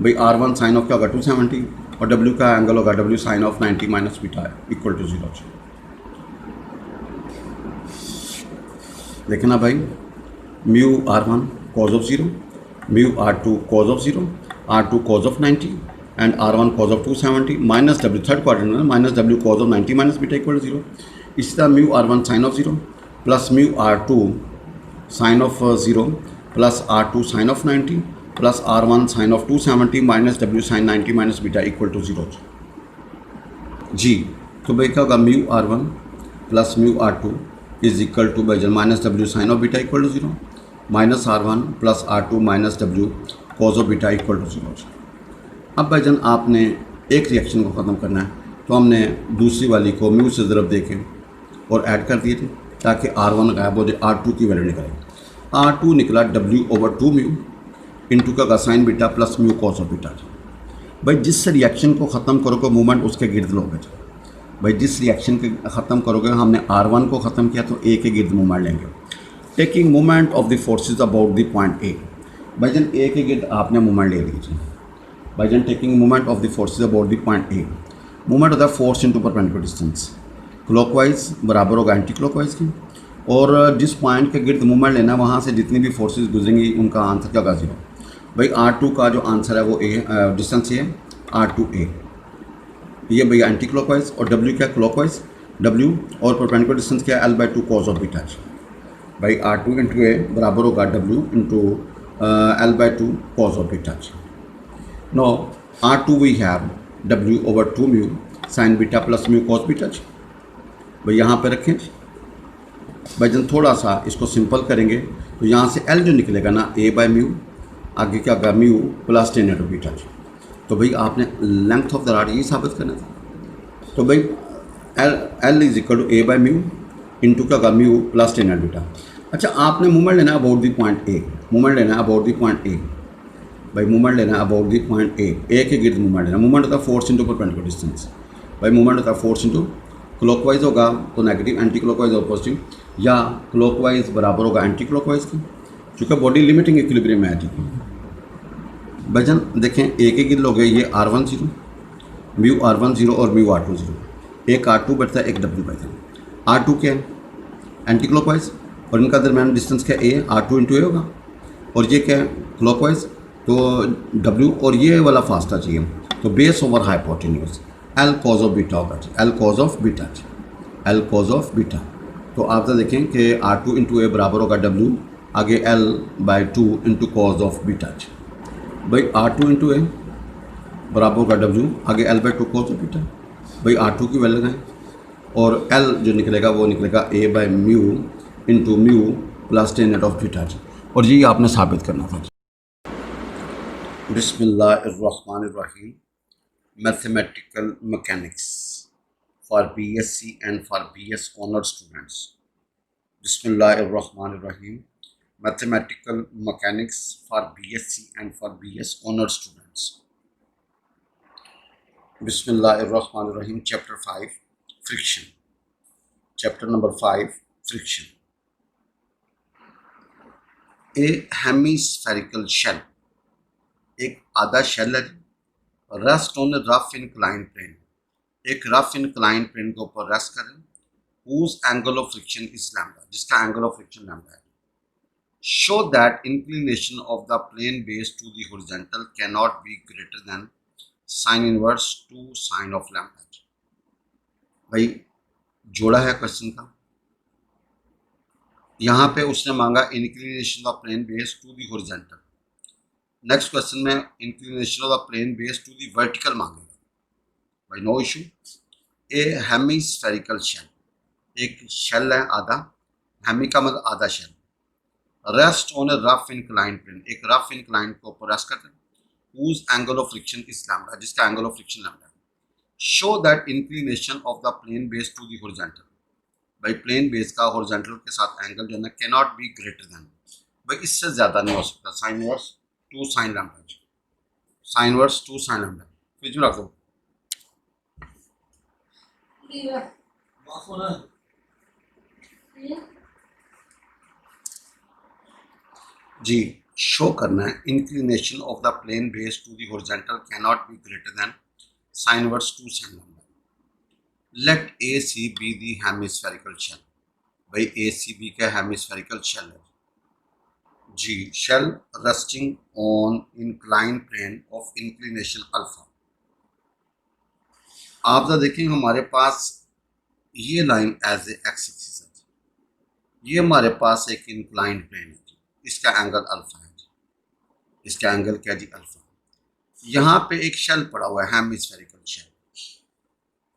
भाई R1 sin of क्या होगा 270, और W का एंगल होगा W sin of 90 minus beta equal to 0। देखना भाई mu R1 cos of 0, mu R2 cos of 0, R2 cos of 90 and R1 cos of 270 minus W, third quadrant में minus W cos of 90 minus beta equal to 0। इसी तरह mu R1 sin of 0 plus mu R2 sin of 0 plus R2 sin of 90 plus R1 sin of 270 minus W sin 90 minus beta equal to 0 जी। तो भाई क्या होगा mu R1 plus mu R2 is equal to भाईजान minus W sin of beta equal to 0, minus R1 plus R2 minus W cos of beta equal to 0। अब भाईजान आपने एक रिएक्शन को ख़त्म करना है, तो हमने दूसरी वाली को म्यू से ज़रब दे के और ऐड कर दिए थे ताकि R1 गायब हो जाए, R2 की वैल्यू निकले। R2 निकला W/2 म्यू इंटू का sign beta plus mu cos of beta. भाई जिस रिएक्शन को ख़त्म करोगे मूवमेंट उसके गिर्द लोगे। भाई जिस रिएक्शन के ख़त्म करोगे, हमने R1 को ख़त्म किया तो A के गिर्द मूवमेंट लेंगे। Taking movement of the forces about the point A। भाईजान A के गिर्द आपने मूवमेंट ले लीजिए। भाईजान taking movement of the forces about the point A, movement होता है force into perpendicular distance, clockwise बराबर होगा एंटी क्लॉकवाइज की। और जिस पॉइंट के गिर्द मूवमेंट लेना, वहाँ से जितनी भी फोर्सेज गुजरेंगी उनका आंसर क्या होगा 0। भाई R2 का जो आंसर है वो A डिस्टेंस ये R2A, ये भैया एंटी क्लॉकवाइज, और W क्या क्लॉकवाइज W, और परपेंडिकुलर डिस्टेंस क्या है L/2 कॉस ऑफ बीटा। भाई R2 इंटू A बराबर होगा W into L/2 cos of beta. No R2 we have W/2 mu sine beta plus mu cos beta. भाई यहाँ पे रखें। भाई जब थोड़ा सा इसको सिंपल करेंगे तो यहाँ से L जो निकलेगा ना A/म्यू, आगे क्या होगा mu plus tan of beta. तो भाई आपने लेंथ ऑफ द रॉड ये साबित करना था। तो भाई L इज इक्वल टू A/म्यू इंटू क्या होगा mu plus tan of beta. अच्छा, आपने मूवमेंट लेना है about the point A, movement लेना है अबाउट द पॉइंट A। भाई मूवमेंट लेना है अबाउट द पॉइंट A के गिर्द मूवमेंट लेना। मूवमेंट होता है फोर्स इंटू परपेंडिकुलर डिस्टेंस। भाई मूवमेंट होता है फोर्स इंटू क्लॉकवाइज होगा तो नेगेटिव, एंटी क्लॉकवाइज और पॉजिटिव, या क्लॉकवाइज बराबर होगा एंटी क्लॉकवाइज की, क्योंकि बॉडी लिमिटिंग इक्विलिब्रियम में आती है। भाईजान देखें A के गिर्द हो गए ये R1 0, म्यू R1 0 और म्यू R2 0। एक R2 बैठता है, एक W बैठता है। R2 क्या है एंटी क्लॉकवाइज, और इनका दरमियान डिस्टेंस क्या A R2 इंटू A होगा, और ये क्या है क्लॉकवाइज तो W, और ये वाला फास्टा चाहिए तो base over hypotenuse L cause of beta होगा। L cause of beta, L cause of beta. तो आप तो देखें कि R2 इंटू A बराबर होगा W, आगे L/2 into cos of beta. भाई R2 इंटू A बराबर होगा W, आगे L/2 कॉज ऑफ बीटा। भाई R2 की वैल्यू लगाएं और L जो निकलेगा वो निकलेगा A/म्यू into mu plus tan of beta. और ये आपने साबित करना था। बिस्मिल्लाहिर्रहमानिर्रहीम। Mathematical mechanics for BSc and for BS honours students. बिस्मिल्लाहिर्रहमानिर्रहीम। Mathematical mechanics for BSc and for BS honours students. बिस्मिल्लाहिर्रहमानिर्रहीम। Chapter 5 friction. Chapter number 5 friction. A hemispherical shell, एक आधा शेल है, rest on rough incline plane, एक rough incline plane के ऊपर rest करें, whose angle of friction is lambda, जिसका angle of friction lambda है। Show that inclination of the plane base to the horizontal can not be greater than sine inverse 2 sine of lambda. भाई जोड़ा है question का, यहाँ पे उसने मांगा inclination of plane base to the horizontal. Next question में inclination of the plane base to the vertical मांगेगा। भाई no issue. A hemispherical shell, एक शेल है आधा, हेमी का मतलब आधा shell, rest on a rough incline plane, एक रफ इंक्लाइन के ऊपर रेस्ट करते हैं, whose angle of friction is lambda, जिसका एंगल ऑफ फ्रिक्शन लैम्डा है। Show that inclination of the plane base to the horizontal, भाई प्लेन बेस का horizontal के साथ एंगल जो है ना can not be greater than, भाई इससे ज़्यादा नहीं हो सकता sine inverse 2 sine lambda, sine inverse 2 sine lambda. Fridge में रख दो जी। शो करना है inclination of the plane base to the horizontal can not be greater than sine inverse 2 sine lambda. Let AC be the hemispherical shell, भाई ACB का hemispherical shell है जी। Shell resting on incline plane of inclination alpha. आप जरा देखें हमारे पास ये line as a x axis है, ये हमारे पास एक इंक्लाइन प्लेन है, इसका एंगल अल्फा है, इसका एंगल क्या जी अल्फा। यहाँ पे एक शेल पड़ा हुआ है हेमिस्फेरिकल शेल,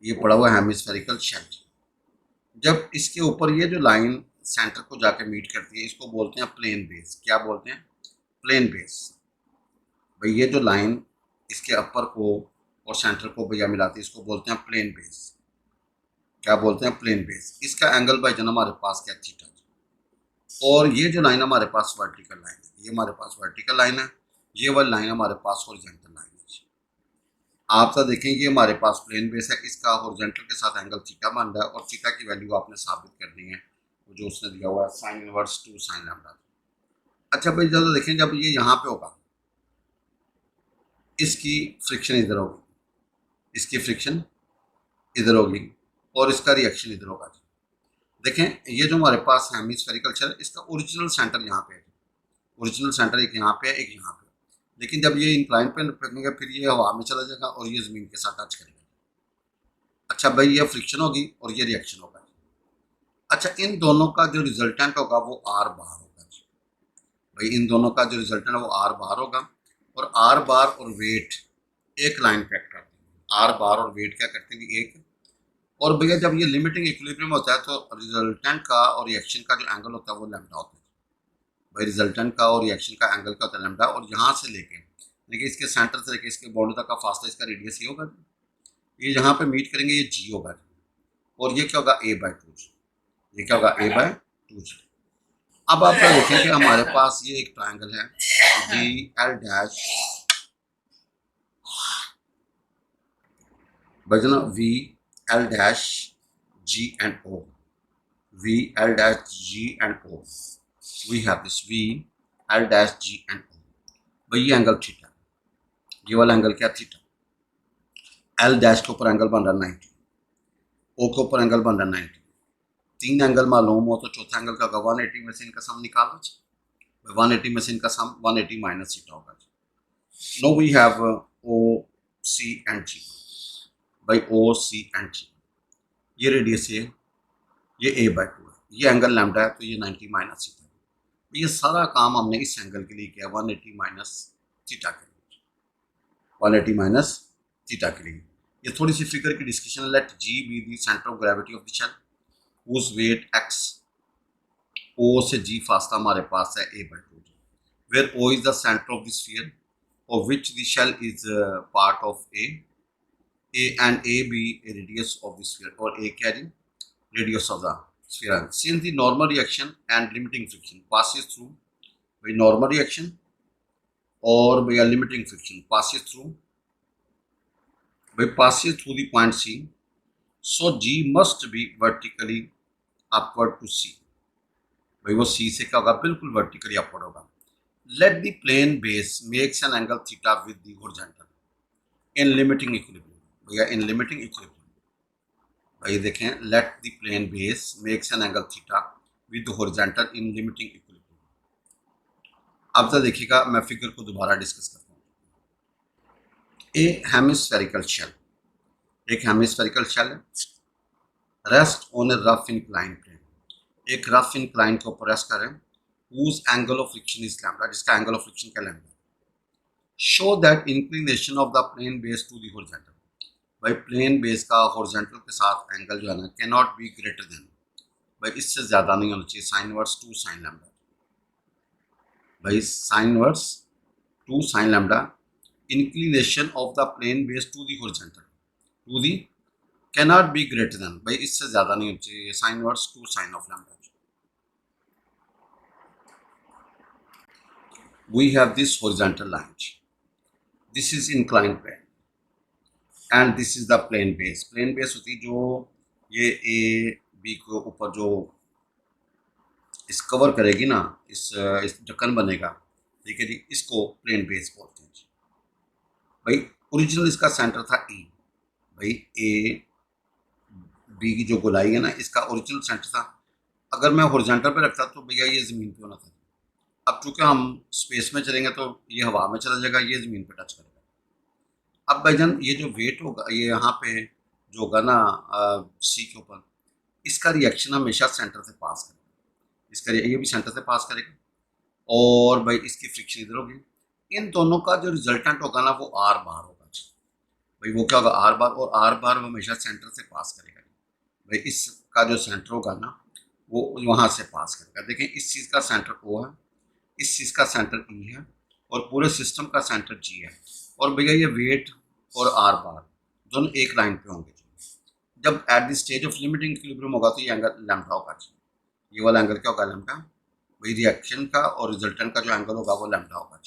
ये पड़ा हुआ है हेमिस्फेरिकल शेल। जब इसके ऊपर ये जो लाइन सेंटर को जाके मीट करती है इसको बोलते हैं प्लेन बेस। क्या बोलते हैं? Plane base. भाई ये जो लाइन इसके अपर को और सेंटर को भैया मिलाती है इसको बोलते हैं प्लेन बेस। क्या बोलते हैं? Plane base. इसका एंगल भाई जन हमारे पास क्या थीटा। और ये जो लाइन हमारे पास वर्टिकल लाइन है, ये हमारे पास वर्टिकल लाइन है, ये वाली लाइन हमारे पास हॉरिजॉन्टल लाइन है। आप तो देखें ये हमारे पास प्लेन बेस है, इसका हॉरिजॉन्टल के साथ एंगल थीटा बन रहा है और थीटा की वैल्यू आपने साबित करनी है जो उसने दिया हुआ है साइन इनवर्स 2 साइन लैम्डा। अच्छा भाई जब देखें जब ये यहाँ पे होगा इसकी फ्रिक्शन इधर होगी, इसकी फ्रिक्शन इधर होगी और इसका रिएक्शन इधर होगा। देखें ये जो हमारे पास हेमिस्फेरिकल शेल है इसका ओरिजिनल सेंटर यहाँ पे है, ओरिजिनल सेंटर एक यहाँ पे है एक यहाँ पे। लेकिन जब ये इंक्लाइन पे रखेंगे फिर ये हवा में चला जाएगा और ये ज़मीन के साथ टच करेगा। अच्छा भाई ये फ्रिक्शन होगी और ये रिएक्शन होगा। अच्छा इन दोनों का जो रिजल्टेंट होगा वो आर बार होगा जी। भाई इन दोनों का जो रिजल्टेंट है वो आर बार होगा और आर बार और वेट एक लाइन पे एक्ट करते हैं। आर बार और वेट क्या करते हैं एक। और भैया जब ये लिमिटिंग इक्विलिब्रियम होता है तो रिजल्टेंट का और रिएक्शन का जो एंगल होता है वो लैम्डा होता है। भाई रिजल्टेंट का और रिएक्शन का एंगल का होता है लैम्डा और यहाँ से लेके देखिए इसके सेंटर से लेके इसके बॉर्डर तक का फासला इसका रेडियस ये होगा। ये जहाँ पे मीट करेंगे ये जी होगा और ये क्या होगा a/2 जी। ये क्या होगा a/2 जी। अब आप क्या देखें कि हमारे पास ये एक ट्रायंगल है जी एल डैश बजना V L dash G and O, V L dash G and O, we have this V L dash G and O. भाई ये एंगल थीटा, ये वाला एंगल क्या थीटा। एल डैश के ऊपर एंगल बन रहा 90, ओ के ऊपर एंगल बन रहा 90। तीन एंगल मालूम हो तो चौथा एंगल का 180 में से इनका सम निकाल लो। 180 में से इनका सम 180 माइनस थीटा होगा। Now we have O C and G. भाई ओ सी एंड जी ये रेडियस है, ये a/2 है, ये एंगल लैम्डा है तो ये 90 माइनस थीटा। ये सारा काम हमने इस एंगल के लिए किया 180 माइनस थीटा के लिए, 180 माइनस थीटा के लिए। ये थोड़ी सी फिगर की discussion. Let G be the centre of gravity of the shell whose weight x, O से G फासला हमारे पास है a/2 where O is the center of the sphere of which the shell is part of A and A be a radius of the sphere or A carry radius of the sphere. Since the normal reaction and limiting friction passes through by normal reaction or by a limiting friction passes through the point C, so G must be vertically upward to C. भाई वो C से क्या होगा बिल्कुल vertically upward होगा। Let the plane base makes an angle theta with the horizontal in limiting equilibrium. भैया in limiting equilibrium भाई देखें let the plane base makes an angle theta with the horizontal in limiting equilibrium. अब तो देखिएगा मैं figure को दोबारा discuss करता हूँ। ए हेमिस्फेरिकल शेल, एक हेमिस्फेरिकल शेल है, rest on a rough incline plane, एक रफ इंक्लाइन के ऊपर रेस्ट करें whose angle of friction is lambda, जिसका एंगल ऑफ फ्रिक्शन क्या lambda. Show that inclination of the plane base to the horizontal. भाई plane base का horizontal के साथ एंगल जो है ना can not be greater than, भाई इससे ज़्यादा नहीं होना चाहिए साइन इनवर्स 2 साइन लैम्डा। भाई sine inverse 2 sine lambda inclination of the plane base to the horizontal to the can not be greater than, भाई इससे ज़्यादा नहीं होना चाहिए sine inverse 2 sine of lambda. We have this horizontal line. This is inclined plane and this is the plane base. Plane base होती जो ये A B के ऊपर जो इस कवर करेगी ना, इस ढक्कन बनेगा, ठीक है जी, इसको प्लेन बेस बोलते हैं जी। भाई ओरिजिनल इसका सेंटर था E, भाई A B की जो गोलाई है ना इसका ओरिजिनल सेंटर था। अगर मैं हॉरिजॉन्टल पे रखता तो भैया ये ज़मीन पे होना था। अब चूंकि हम स्पेस में चलेंगे तो ये हवा में चला जाएगा, ये ज़मीन पे टच करेगा। अब भाईजान ये जो वेट होगा ये यहाँ पे जो होगा ना सी के ऊपर, इसका रिएक्शन हमेशा सेंटर से पास करेगा, इसका ये भी सेंटर से पास करेगा और भाई इसकी फ्रिक्शन इधर होगी। इन दोनों का जो रिजल्टेंट होगा ना वो आर बार होगा। भाई वो क्या होगा आर बार, और आर बार वो हमेशा सेंटर से पास करेगा। भाई इसका जो सेंटर होगा ना वो वहाँ से पास करेगा। देखें इस चीज़ का सेंटर ओ है, इस चीज़ का सेंटर ई है और पूरे सिस्टम का सेंटर जी है, और भैया ये वेट और आर बार दोनों एक लाइन पे होंगे। जब eight the stage of limiting equilibrium होगा तो ये एंगल लैम्डा होगा। ये वाला एंगल क्या होगा? लैम्डा। वही रिएक्शन का और रिजल्टेंट का जो एंगल होगा वो लैम्डा होगा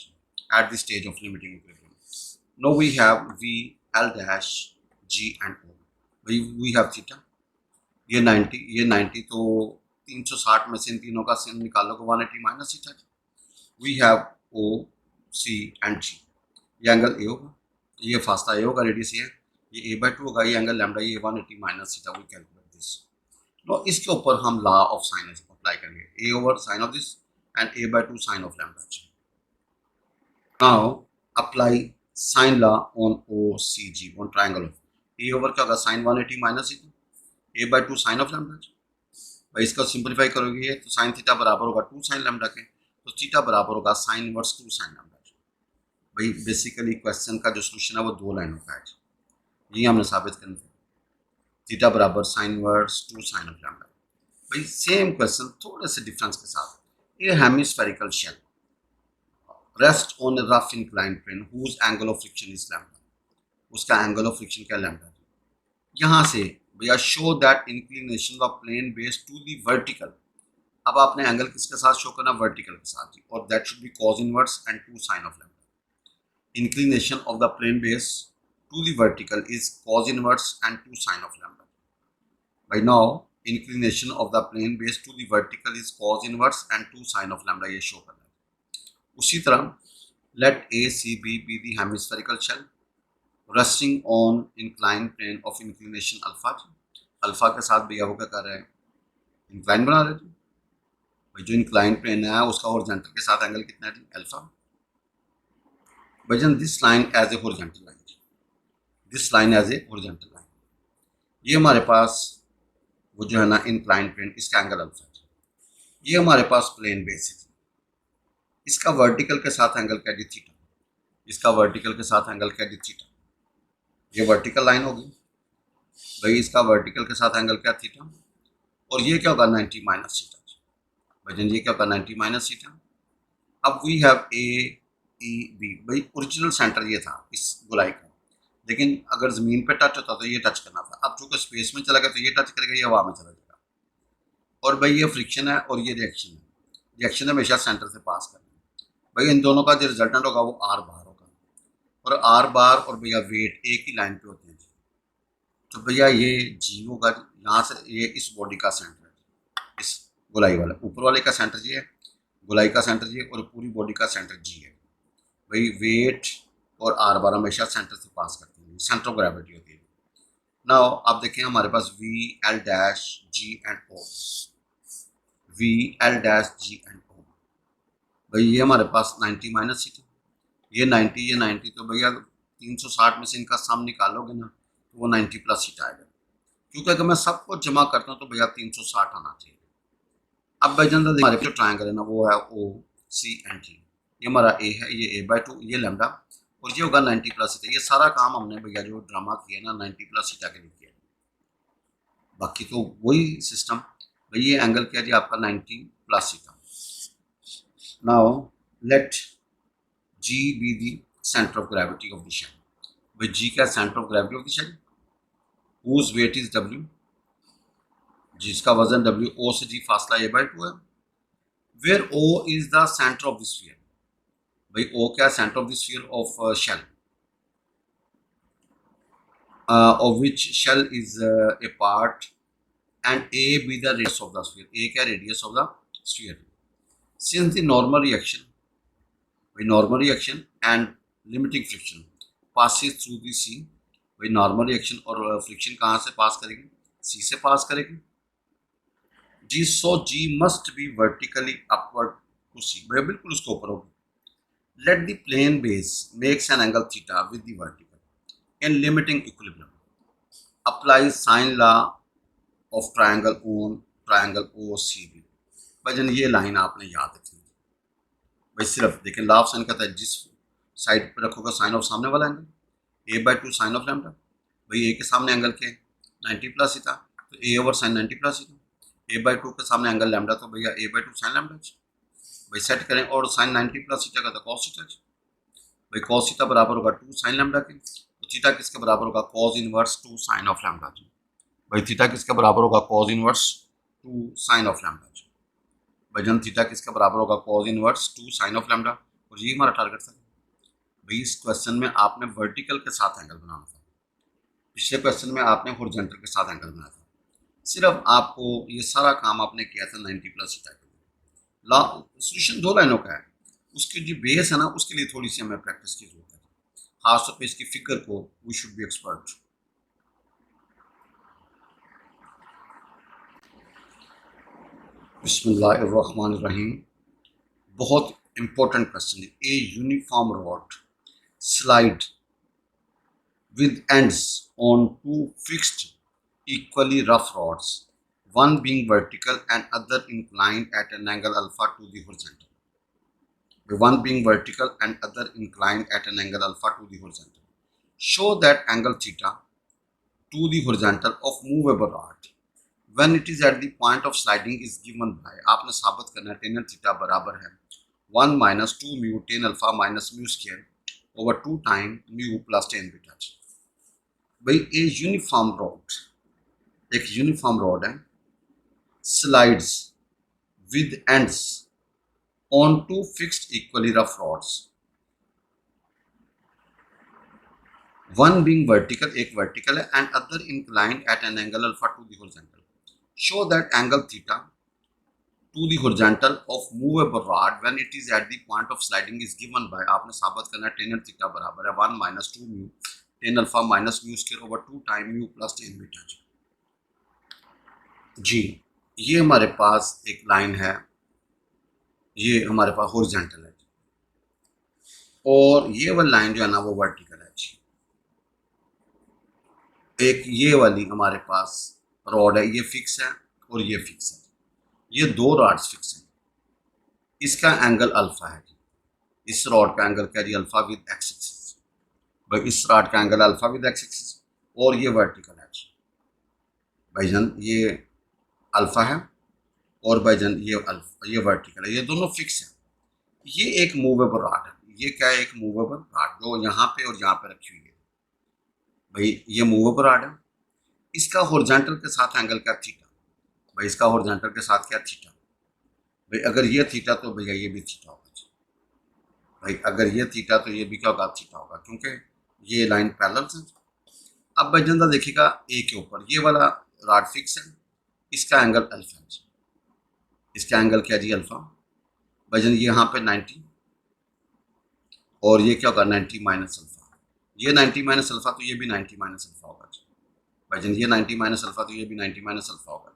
at the stage of limiting equilibrium. Now we have V L dash G and O. वही वी हैव थीटा, ये 90, ये 90, तो 360 में से इन तीनों का sin निकालोगे 180 minus theta. We have O C and G. ये एंगल ए होगा, ये फासला ए होगा, रेडियस ये है, ये a/2 होगा, ये एंगल लैम्डा, ये 180 minus theta. We calculate this. तो इसके ऊपर हम लॉ ऑफ साइन अप्लाई करेंगे, a over sine of this and a/2 sine of lambda. Now apply sine law on O C G on triangle of a over क्या होगा? Sine 180 minus theta, a/2 sine of lambda. भाई इसका simplify करोगे तो sine theta बराबर होगा 2 sine lambda के, तो थीटा बराबर होगा साइन इनवर्स 2 साइन लैम्डा। भाई बेसिकली क्वेश्चन का जो सोल्यूशन है वो 2 लाइनों का है, ये हमने साबित करना है। थीटा बराबर sine inverse 2 sine of lambda. भाई सेम क्वेश्चन थोड़े से डिफरेंस के साथ, ये hemispherical shell rest on a rough inclined plane whose angle of friction is lambda. उसका एंगल ऑफ फ्रिक्शन क्या? लैम्डा। यहाँ से भैया show that inclination of plane base to the vertical. अब आपने एंगल किसके साथ शो करना? वर्टिकल के साथ ही, और that should be cos inverse and 2 sine of lambda. Inclination of the plane base to the vertical is cos inverse and 2 sin of lambda. By now, inclination of the plane base to the vertical is cos inverse and 2 sin of lambda, ये show करना है। उसी तरह let ACB be the hemispherical shell resting on inclined plane of inclination alpha। Alpha के साथ भैया वो क्या कर रहे हैं? इंक्लाइन बना रहे थे। भाई जो इंक्लाइन प्लेन है उसका हॉरिजॉन्टल के साथ एंगल कितना है? Alpha. Imagine this line as a horizontal line, this line as a horizontal line। ये हमारे पास वो जो है ना इंक्लाइन प्लेन, इसका एंगल अल्फा है। ये हमारे पास प्लेन बेस है, इसका वर्टिकल के साथ एंगल क्या? थीटा। इसका वर्टिकल के साथ एंगल क्या? थीटा। ये वर्टिकल लाइन होगी भाई, इसका वर्टिकल के साथ एंगल क्या? थीटा। और ये क्या होगा? 90 माइनस थीटा। भाई ये क्या होगा? 90 माइनस थीटा। अब we have A E B. भाई ओरिजिनल सेंटर ये था इस गोलाई का, लेकिन अगर ज़मीन पे टच होता तो ये टच करना था। अब चूंकि स्पेस में चला गया तो ये टच करेगा, ये हवा में चला जाएगा। और भाई ये फ्रिक्शन है और ये रिएक्शन है, रिएक्शन हमेशा सेंटर से पास करना है। भाई इन दोनों का जो रिजल्टेंट होगा वो आर बार होगा, और आर बार और भैया वेट एक ही लाइन पे होते हैं। तो भैया ये जी होगा, यहाँ से ये इस बॉडी का सेंटर है, इस गोलाई वाला ऊपर वाले का सेंटर जी है, गोलाई का सेंटर जी है, और पूरी बॉडी का सेंटर जी है। भाई वेट और आर बार हमेशा सेंटर से पास करते हैं, सेंटर ऑफ ग्रेविटी होती है। नाउ आप देखें हमारे पास V L dash G and O, V L dash G and O. भाई ये हमारे पास 90 माइनस थीटा, ये 90, ये 90, तो भैया 360 में से इनका सम निकालोगे ना तो वो 90 प्लस थीटा आएगा। क्योंकि अगर मैं सबको जमा करता हूँ तो भैया 360 आना चाहिए। अब भाई जनरल हमारे जो ट्रायंगल है ना वो है ओ सी एंड जी। ये हमारा ए है, ये a/2, ये लैम्डा, और ये होगा 90 प्लस थीटा। ये सारा काम हमने भैया जो ड्रामा किया ना 90 प्लस थीटा के लिए किया, बाकी तो वही सिस्टम। भाई ये एंगल क्या जी आपका? 90 plus theta. Now let G be the centre of gravity of the shell. भाई जी क्या? Centre of gravity of the shell, whose weight is W, जिसका वजन W, O से G फासला a/2 है। Where O is the centre of the sphere. भाई O क्या? Centre of the sphere of shell, of which shell is a part, and A be the radius of the sphere। A क्या? radius of the sphere। Since the normal reaction, by normal reaction and limiting friction passes through the C, भाई normal reaction और friction कहाँ से पास करेगी? C से पास करेगी। G, so G must be vertically upward to C, भाई बिल्कुल उसके ऊपर होगी। Let the plane base makes an angle theta with the vertical in limiting equilibrium। Apply sine law of triangle on triangle OCB। भाई जन ये line आपने याद रखी है। भाई सिर्फ देखें लॉ ऑफ साइन कहता है जिस साइड पे रखोगे साइन ऑफ सामने वाला angle, a/2 sine of lambda. भाई ए के सामने एंगल के 90 प्लस थीटा, तो a over sine 90 plus theta. a/2 के सामने एंगल लैम्डा, तो भैया a/2 साइन लैम्डा। भाई सेट करें, और साइन 90 प्लस थीटा का तो कॉस थीटा। भाई कॉस थीटा बराबर होगा 2 साइन लैम्डा के, तो थीटा किसके बराबर होगा cos inverse 2 sine of lambda जी। भाई थीटा किसके बराबर होगा cos inverse 2 sine of lambda जी। भाई जन थीटा किसके बराबर होगा cos inverse 2 sine of lambda, और ये हमारा टारगेट था। भाई इस क्वेश्चन में आपने वर्टिकल के साथ एंगल बनाना था, पिछले क्वेश्चन में आपने हॉरिजॉन्टल के साथ एंगल बनाया था। सिर्फ आपको ये सारा काम आपने किया था 90 प्लस थीटा के लिए। सोल्यूशन 2 लाइनों का है, उसकी जो बेस है ना उसके लिए थोड़ी सी हमें प्रैक्टिस की जरूरत है, खासतौर पे इसकी फिगर को वी शुड बी एक्सपर्ट। बिस्मिल्लाहिर्रहमानिर्रहीम। बहुत इंपॉर्टेंट क्वेश्चन है। ए uniform rod slide with ends on two fixed equally rough rods, one being vertical and other inclined at an angle alpha to the horizontal. One being vertical and other inclined at an angle alpha to the horizontal. Show that angle theta to the horizontal of movable rod when it is at the point of sliding is given by, आपने साबित करना है tan theta बराबर है 1 minus 2 mu tan alpha minus mu square over 2 time mu plus tan beta। भाई a uniform rod, एक uniform rod है, slides with ends on two fixed equally rough rods, one being vertical, एक vertical है, and other inclined at an angle alpha to the horizontal. Show that angle theta to the horizontal of movable rod when it is at the point of sliding is given by, आपने साबित करना है tan theta बराबर है 1 minus 2 mu tan alpha minus mu square over 2 time mu plus tan beta जी। ये हमारे पास एक लाइन है, ये हमारे पास हॉरिजॉन्टल है, और ये वाली लाइन जो है ना वो वर्टिकल है जी। एक ये वाली हमारे पास रॉड है, ये फिक्स है और ये फिक्स है, ये दो रॉड्स फिक्स हैं, इसका एंगल अल्फा है जी। इस रॉड का एंगल क्या जी अल्फा विद एक्स एक्सिस, भाई इस रॉड का angle alpha with x axis, और ये वर्टिकल है जी। भाईजान ये अल्फा है और भाईजान ये अल्फा, ये वर्टिकल है, ये दोनों फिक्स है। ये एक मूवेबल रॉड है, ये क्या है एक मूवेबल रॉड जो यहाँ पे और यहाँ पे रखी हुई है। भाई ये मूवेबल रॉड है, इसका हॉरिजॉन्टल के साथ एंगल क्या थीटा, भाई इसका हॉरिजॉन्टल के साथ क्या थीटा, भाई अगर ये थीटा तो भैया ये भी थीटा होगा जी। भाई अगर ये थीटा तो ये भी क्या होगा थीटा होगा, क्योंकि ये लाइन पैरेलल है। अब भाईजान देखिएगा ए के ऊपर ये वाला रॉड फिक्स है, इसका एंगल अल्फा है, इसका एंगल क्या जी अल्फा। भाईजान ये यहाँ पे 90 और ये क्या होगा 90 माइनस अल्फा, ये 90 माइनस अल्फा तो ये भी 90 माइनस अल्फा होगा जी। भाईजान ये 90 माइनस अल्फा तो ये भी 90 माइनस अल्फा होगा।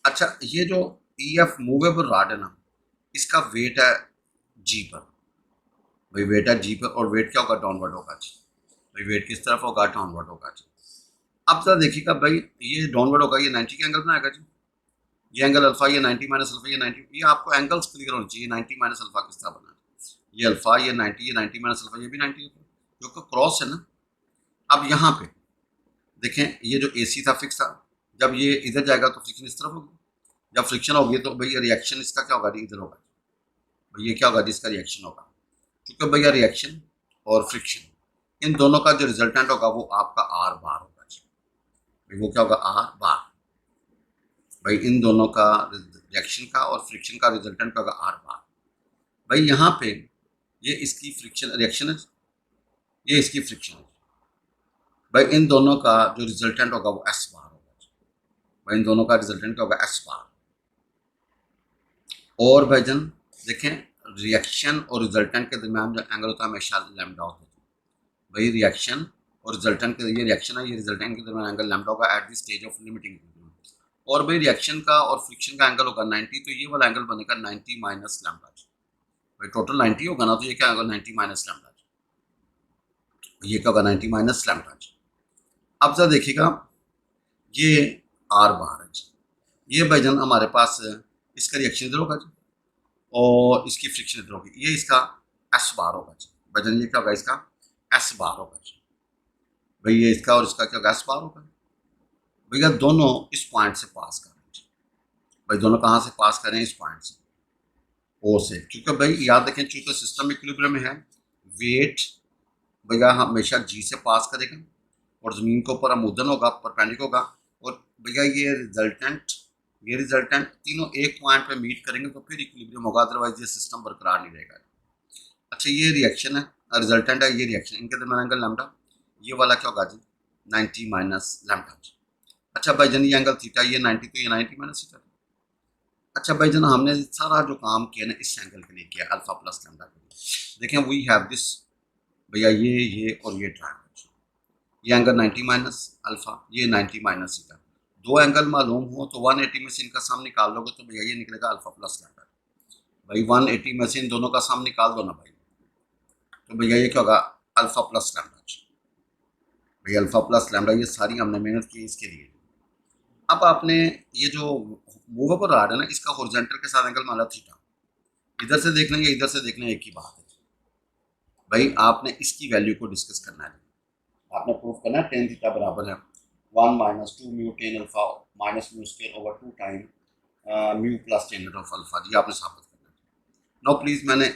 अच्छा ये जो ई एफ मूवेबल रॉड है ना, इसका वेट है जी पर, भाई वेट है जी पर, और वेट क्या होगा डाउनवर्ड होगा जी। भाई वेट किस तरफ होगा डाउनवर्ड होगा जी। अब जरा देखिएगा भाई ये डाउनवर्ड होगा, ये 90 का एंगल बनाएगा जी, ये एंगल अल्फा, ये 90 माइनस अल्फा, ये 90, ये आपको एंगल्स क्लियर होने चाहिए। 90 माइनस अल्फा किस तरह बना, ये अल्फा, ये 90, ये 90 माइनस अल्फा, ये भी 90 जो कि क्रॉस है ना। अब यहाँ पे देखें ये जो ए सी था फिक्स था, जब ये इधर जाएगा तो फ्रिक्शन इस तरफ होगी, जब फ्रिक्शन होगी तो भैया रिएक्शन इसका क्या होगा इधर होगा, भैया क्या होगा जिसका रिएक्शन होगा, क्योंकि भैया रिएक्शन और फ्रिक्शन इन दोनों का जो रिजल्टेंट होगा वो आपका आर बार होगा जी। भाई वो क्या होगा आर बार, भाई इन दोनों का रिएक्शन का और फ्रिक्शन का रिजल्टेंट का होगा आर बार। भाई यहाँ पे ये इसकी फ्रिक्शन रिएक्शन है, ये इसकी फ्रिक्शन है, भाई इन दोनों का जो रिजल्टेंट होगा वो एस बार होगा, भाई इन दोनों का रिजल्टेंट क्या होगा एस बार। और भाईजान देखें रिएक्शन और रिजल्टेंट के दरमियान जो एंगल होता है हमेशा लैम्डा होता है। भाई रिएक्शन और रिजल्टेंट के, ये रिएक्शन है, ये रिजल्टेंट के दरमियान एंगल लैम्डा होगा at the stage of limiting. और भाई रिएक्शन का और फ्रिक्शन का एंगल होगा 90, तो ये वाला एंगल बनेगा 90 माइनस लैम्डा। भाई टोटल 90 होगा ना, तो ये क्या होगा 90 माइनस लैम्डा, ये क्या होगा 90 माइनस लैम्डा। अब जरा देखिएगा ये आर बार है जी, ये भाईजान हमारे पास इसका रिएक्शन इधर होगा जी और इसकी फ्रिक्शन इधर होगी, ये इसका एस बार होगा जी। भाईजान ये क्या होगा इसका एस बार होगा जी। भाई ये इसका और इसका क्या होगा एस बार होगा। भैया दोनों इस पॉइंट से पास कर रहे हैं, भाई दोनों कहाँ से पास करें इस पॉइंट से, ओ से, क्योंकि भाई याद रखें चूंकि सिस्टम इक्विलिब्रियम में है, वेट भैया हमेशा जी से पास करेगा और ज़मीन के ऊपर अमुदन होगा, परपेंडिक होगा, और भैया ये रिजल्टेंट तीनों एक पॉइंट पे मीट करेंगे तो फिर इक्विलिब्रियम होगा, अदरवाइज ये सिस्टम बरकरार नहीं रहेगा। अच्छा ये रिएक्शन है, रिजल्टेंट है, ये रिएक्शन, इनके दरमियान एंगल लैम्डा, ये वाला क्या होगा जी 90 माइनस लैम्डा। अच्छा भाईजान ये एंगल थीटा, ये 90 तो ये 90 माइनस थीटा। अच्छा भाईजान हमने सारा जो काम किया ना इस एंगल के लिए किया, अल्फा प्लस लैम्डा के लिए। देखें वी हैव दिस भैया ये और ये ट्रायंगल, ये एंगल 90 माइनस अल्फा, ये 90 माइनस थीटा। दो एंगल मालूम हो तो 180 में से इनका सम निकाल लोगे तो भैया ये निकलेगा अल्फा प्लस लैम्डा। भाई 180 में से इन दोनों का सम निकाल दो ना भाई, तो भैया ये क्या होगा अल्फा प्लस लैम्डा। भैया अल्फा प्लस लैम्डा, ये सारी हमने मेहनत की इसके लिए। अब आपने ये जो मूवेबल रॉड है ना, इसका हॉरिजॉन्टल के साथ एंगल माना थीटा, इधर से देख लें या इधर से देख लें एक ही बात है। भाई आपने इसकी वैल्यू को डिस्कस करना है, आपने प्रूफ करना है टेन थीटा बराबर है 1 minus 2 mu tan alpha minus mu square over 2 time mu plus tan of alpha, ये आपने साबित करना है। नाउ प्लीज मैंने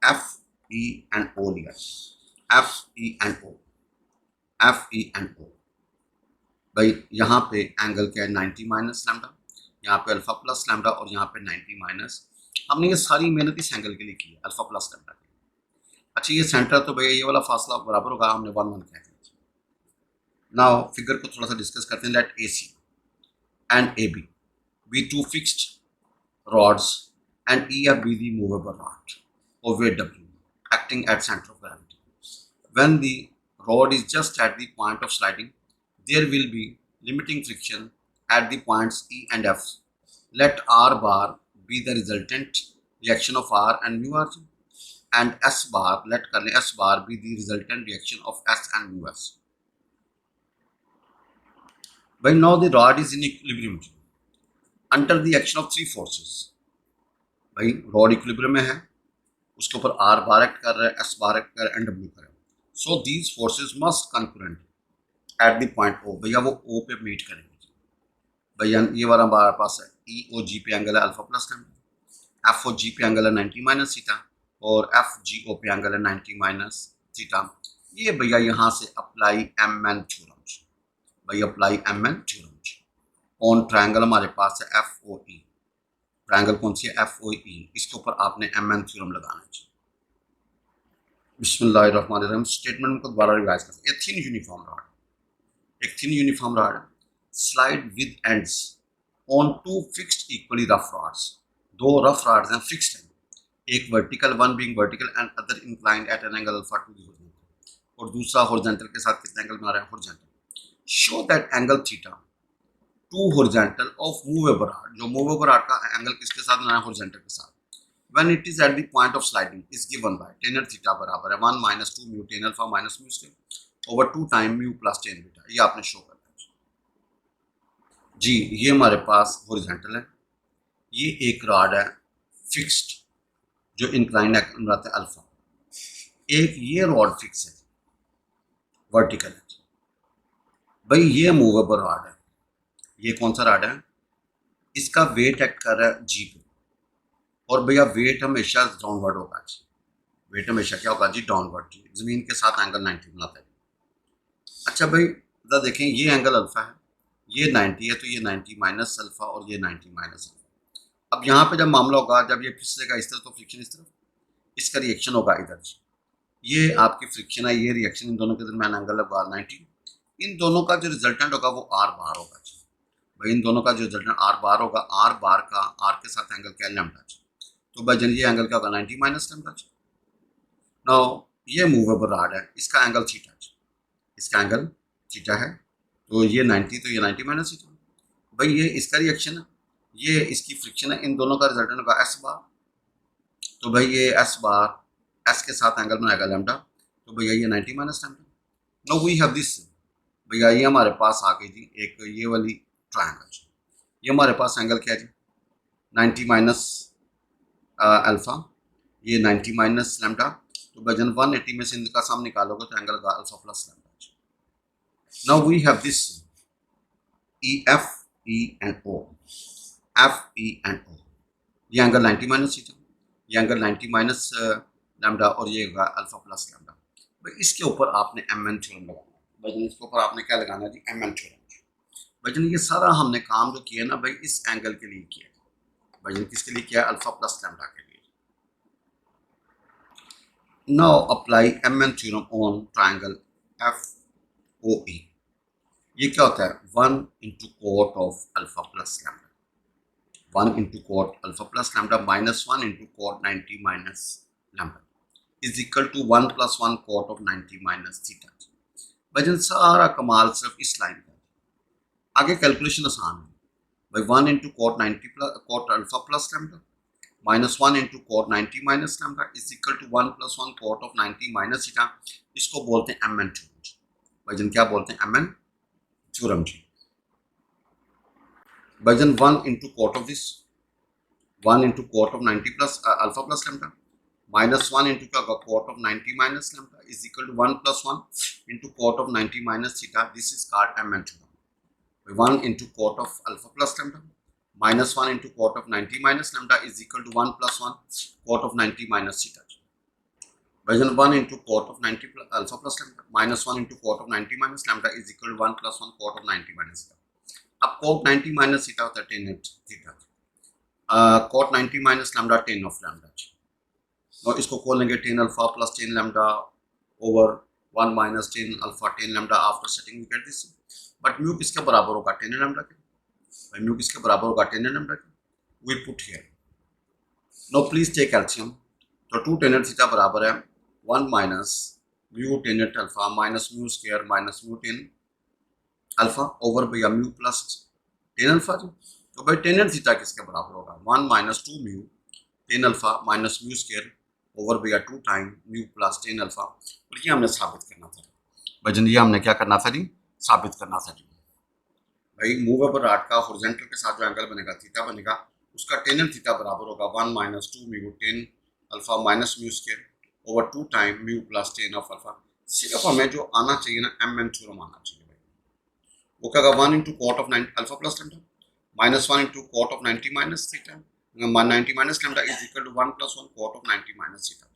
एफ ई एंड ओ लिया, F E and O, F E and O. भाई यहाँ पे एंगल क्या है 90 माइनस लैम्डा, यहाँ पे अल्फा प्लस लैम्डा और यहाँ पे 90 माइनस। हमने ये सारी मेहनत इस एंगल के लिए की है, अल्फा प्लस लैम्डा के लिए। अच्छा ये सेंटर तो भैया ये वाला फासला बराबर होगा, हमने 1 1 कह दिया। नाउ फिगर को थोड़ा सा डिस्कस करते हैं। Let A C and A B two fixed rods and EF be the movable rod of weight W acting at center of gravity. When the rod is just at the point of sliding, there will be limiting friction at the points E and F. Let R bar be the resultant reaction of R and mu R, and S bar, let कर लें S bar be the resultant reaction of S and mu S. By now the rod is in equilibrium under the action of three forces. भाई rod equilibrium में है, उसके ऊपर are bar act कर रहा है, एस बार एक्ट कर रहा है, एंड डब्ल्यू कर रहा है। So these forces must concurrent at the point O, भैया वो ओ पे मीट करेंगे। भैया ये वाला हमारे पास है ई ओ जी पे एंगल है alpha plus lambda, F O G पे एंगल है 90 माइनस थीटा, और एफ जी ओ पे एंगल है 90 माइनस थीटा। ये भैया यहाँ से अप्लाई एम एन थ्योरम, भैया apply M N theorem on triangle हमारे पास है एफ ओ ई, ट्रायंगल कौन सी है एफ ओ ई, इसके ऊपर आपने एम एन थ्योरम लगाना है। बिस्मिल्लाहिर्रहमानिर्रहीम, स्टेटमेंट को दोबारा रिवाइज करते हैं। थिन यूनिफॉर्म रॉड, एक thin uniform rod slide with ends on two fixed equally rough rods, दो रफ रॉड्स हैं फिक्स्ड हैं, एक vertical, one being vertical and other inclined at an angle alpha to the horizontal, और दूसरा horizontal के साथ कितना एंगल बना रहा है horizontal. Show that angle theta to horizontal of movable rod, जो मूवेबल रॉड का एंगल किसके साथ बना है हॉरिजॉन्टल के साथ, when it is at the point of sliding is given by tan theta बराबर है 1 minus 2 mu tan alpha minus mu square over 2 time mu plus tan beta. ये आपने शो करना है जी। ये हमारे पास हॉरिजॉन्टल है, ये एक रॉड है फिक्स्ड जो इंक्लाइंड एंगल बनाता है अल्फा, एक ये रॉड फिक्स है वर्टिकल है। भाई ये मूवेबल रॉड है, ये कौन सा रॉड है, इसका वेट एक्ट कर रहा है जी पे, और भैया वेट हमेशा डाउनवर्ड होगा जी, वेट हमेशा क्या होगा जी डाउनवर्ड जी, जमीन के साथ एंगल 90 बनाता है। अच्छा भाई इधर देखें ये एंगल अल्फा है, ये 90 है, तो ये 90 माइनस अल्फा और ये 90 माइनस अल्फा। अब यहाँ पे जब मामला होगा, जब ये फिसलेगा इस तरफ तो फ्रिक्शन इस तरफ, इसका रिएक्शन होगा इधर जी, ये आपकी फ्रिक्शन है, ये रिएक्शन, इन दोनों के दरमियान एंगल होगा 90, इन दोनों का जो रिजल्टेंट होगा वो आर बार होगा जी। भाई इन दोनों का जो रिजल्टेंट आर बार होगा, आर बार का आर के साथ एंगल क्या है लैम्डा जी, तो भाई जन ये एंगल क्या होगा 90 माइनस लैम्डा। नाउ ये मूवेबल रॉड है, इसका एंगल थीटा, इसका एंगल थीटा है, तो ये 90 तो ये 90 माइनस थीटा। भाई ये इसका रिएक्शन है, ये इसकी फ्रिक्शन है, इन दोनों का रिजल्टेंट होगा एस बार, तो भाई ये एस बार एस के साथ एंगल बनाएगा लैम्डा, तो भैया ये 90 minus lambda. Now we have this, भैया ये हमारे पास आ गई थी एक ये वाली ट्रायंगल, ये हमारे पास एंगल क्या है जी 90 माइनस अल्फा, ये 90 माइनस लैम्डा, तो वजन 180 में से इनका सम निकालोगे तो एंगल का alpha plus lambda. Now we have this E F E and O, F E and O, ये एंगल 90 माइनस थीटा, ये एंगल 90 माइनस लैम्डा और ये होगा अल्फा प्लस लैम्डा। भाई इसके ऊपर आपने एम एन थ्योरम लगाना है। भाई इसके ऊपर आपने क्या लगाना है जी, एम एन थ्योरम। भाई ये सारा हमने काम जो किया ना भाई इस एंगल के लिए किया। भाई किसके लिए किया, अल्फा प्लस लैम्डा के लिए। Now apply M N theorem on triangle F O E. ये क्या होता है, 1 into cot of alpha plus lambda, 1 into cot alpha plus lambda minus 1 into cot 90 minus lambda is equal to 1 plus 1 cot of 90 minus theta. भाईजान सारा कमाल सिर्फ इस line का। आगे कैलकुलेशन आसान है भाई, 1 into cot 90 plus cot alpha plus lambda minus 1 into cot 90 minus lambda is equal to 1 plus 1 cot of 90 minus theta. इसको बोलते हैं एम एन थ्योरम। भाईजान क्या बोलते हैं, एम एन थ्योरम जी। भाईजान 1 into cot of this 1 into cot of 90 plus alpha plus lambda minus 1 into क्या होगा cot of 90 minus lambda is equal to 1 plus 1 into cot of 90 minus theta. This is called M N theorem. 1 into cot of alpha plus lambda minus 1 into cot of 90 minus lambda is equal to 1 plus 1 cot of 90 minus theta. Version 1 into cot of 90 plus alpha plus lambda minus 1 into cot of 90 minus lambda is equal to 1 plus 1 cot of 90 minus theta. अब cot 90 minus theta होता है tan theta, cot 90 minus lambda tan of lambda। और इसको खोलेंगे tan alpha plus tan lambda over 1 minus tan alpha tan lambda after setting we get this। But mu किसके बराबर होगा, tan lambda के। Mu किसके बराबर होगा, टेन लैम्डा के। We put here no please take LCM. तो 2 टेन थीटा बराबर है 1 minus mu tan alpha minus mu square minus mu tan alpha over भैया म्यू प्लस टेन अल्फा जी। तो भाई टेन थीटा किसके बराबर होगा, 1 minus 2 mu tan alpha minus mu square over भैया 2 time mu plus tan alpha. और ये हमने साबित करना था भाईजान, ये हमने क्या करना था जी, साबित करना था जी। भाई मूवेबल रॉड का हॉरिजॉन्टल के साथ जो एंगल बनेगा थीटा बनेगा, उसका टेन थीटा बराबर होगा 1 minus 2 mu tan alpha minus mu square over 2 time mu plus tan of alpha. सिर्फ हमें जो आना चाहिए ना, एम एन थ्योरम आना चाहिए भाई। वो क्या होगा, 1 into cot of 90 alpha plus lambda minus 1 into cot of 90 minus theta 90 minus lambda is equal to 1 plus 1 cot of 90 minus theta.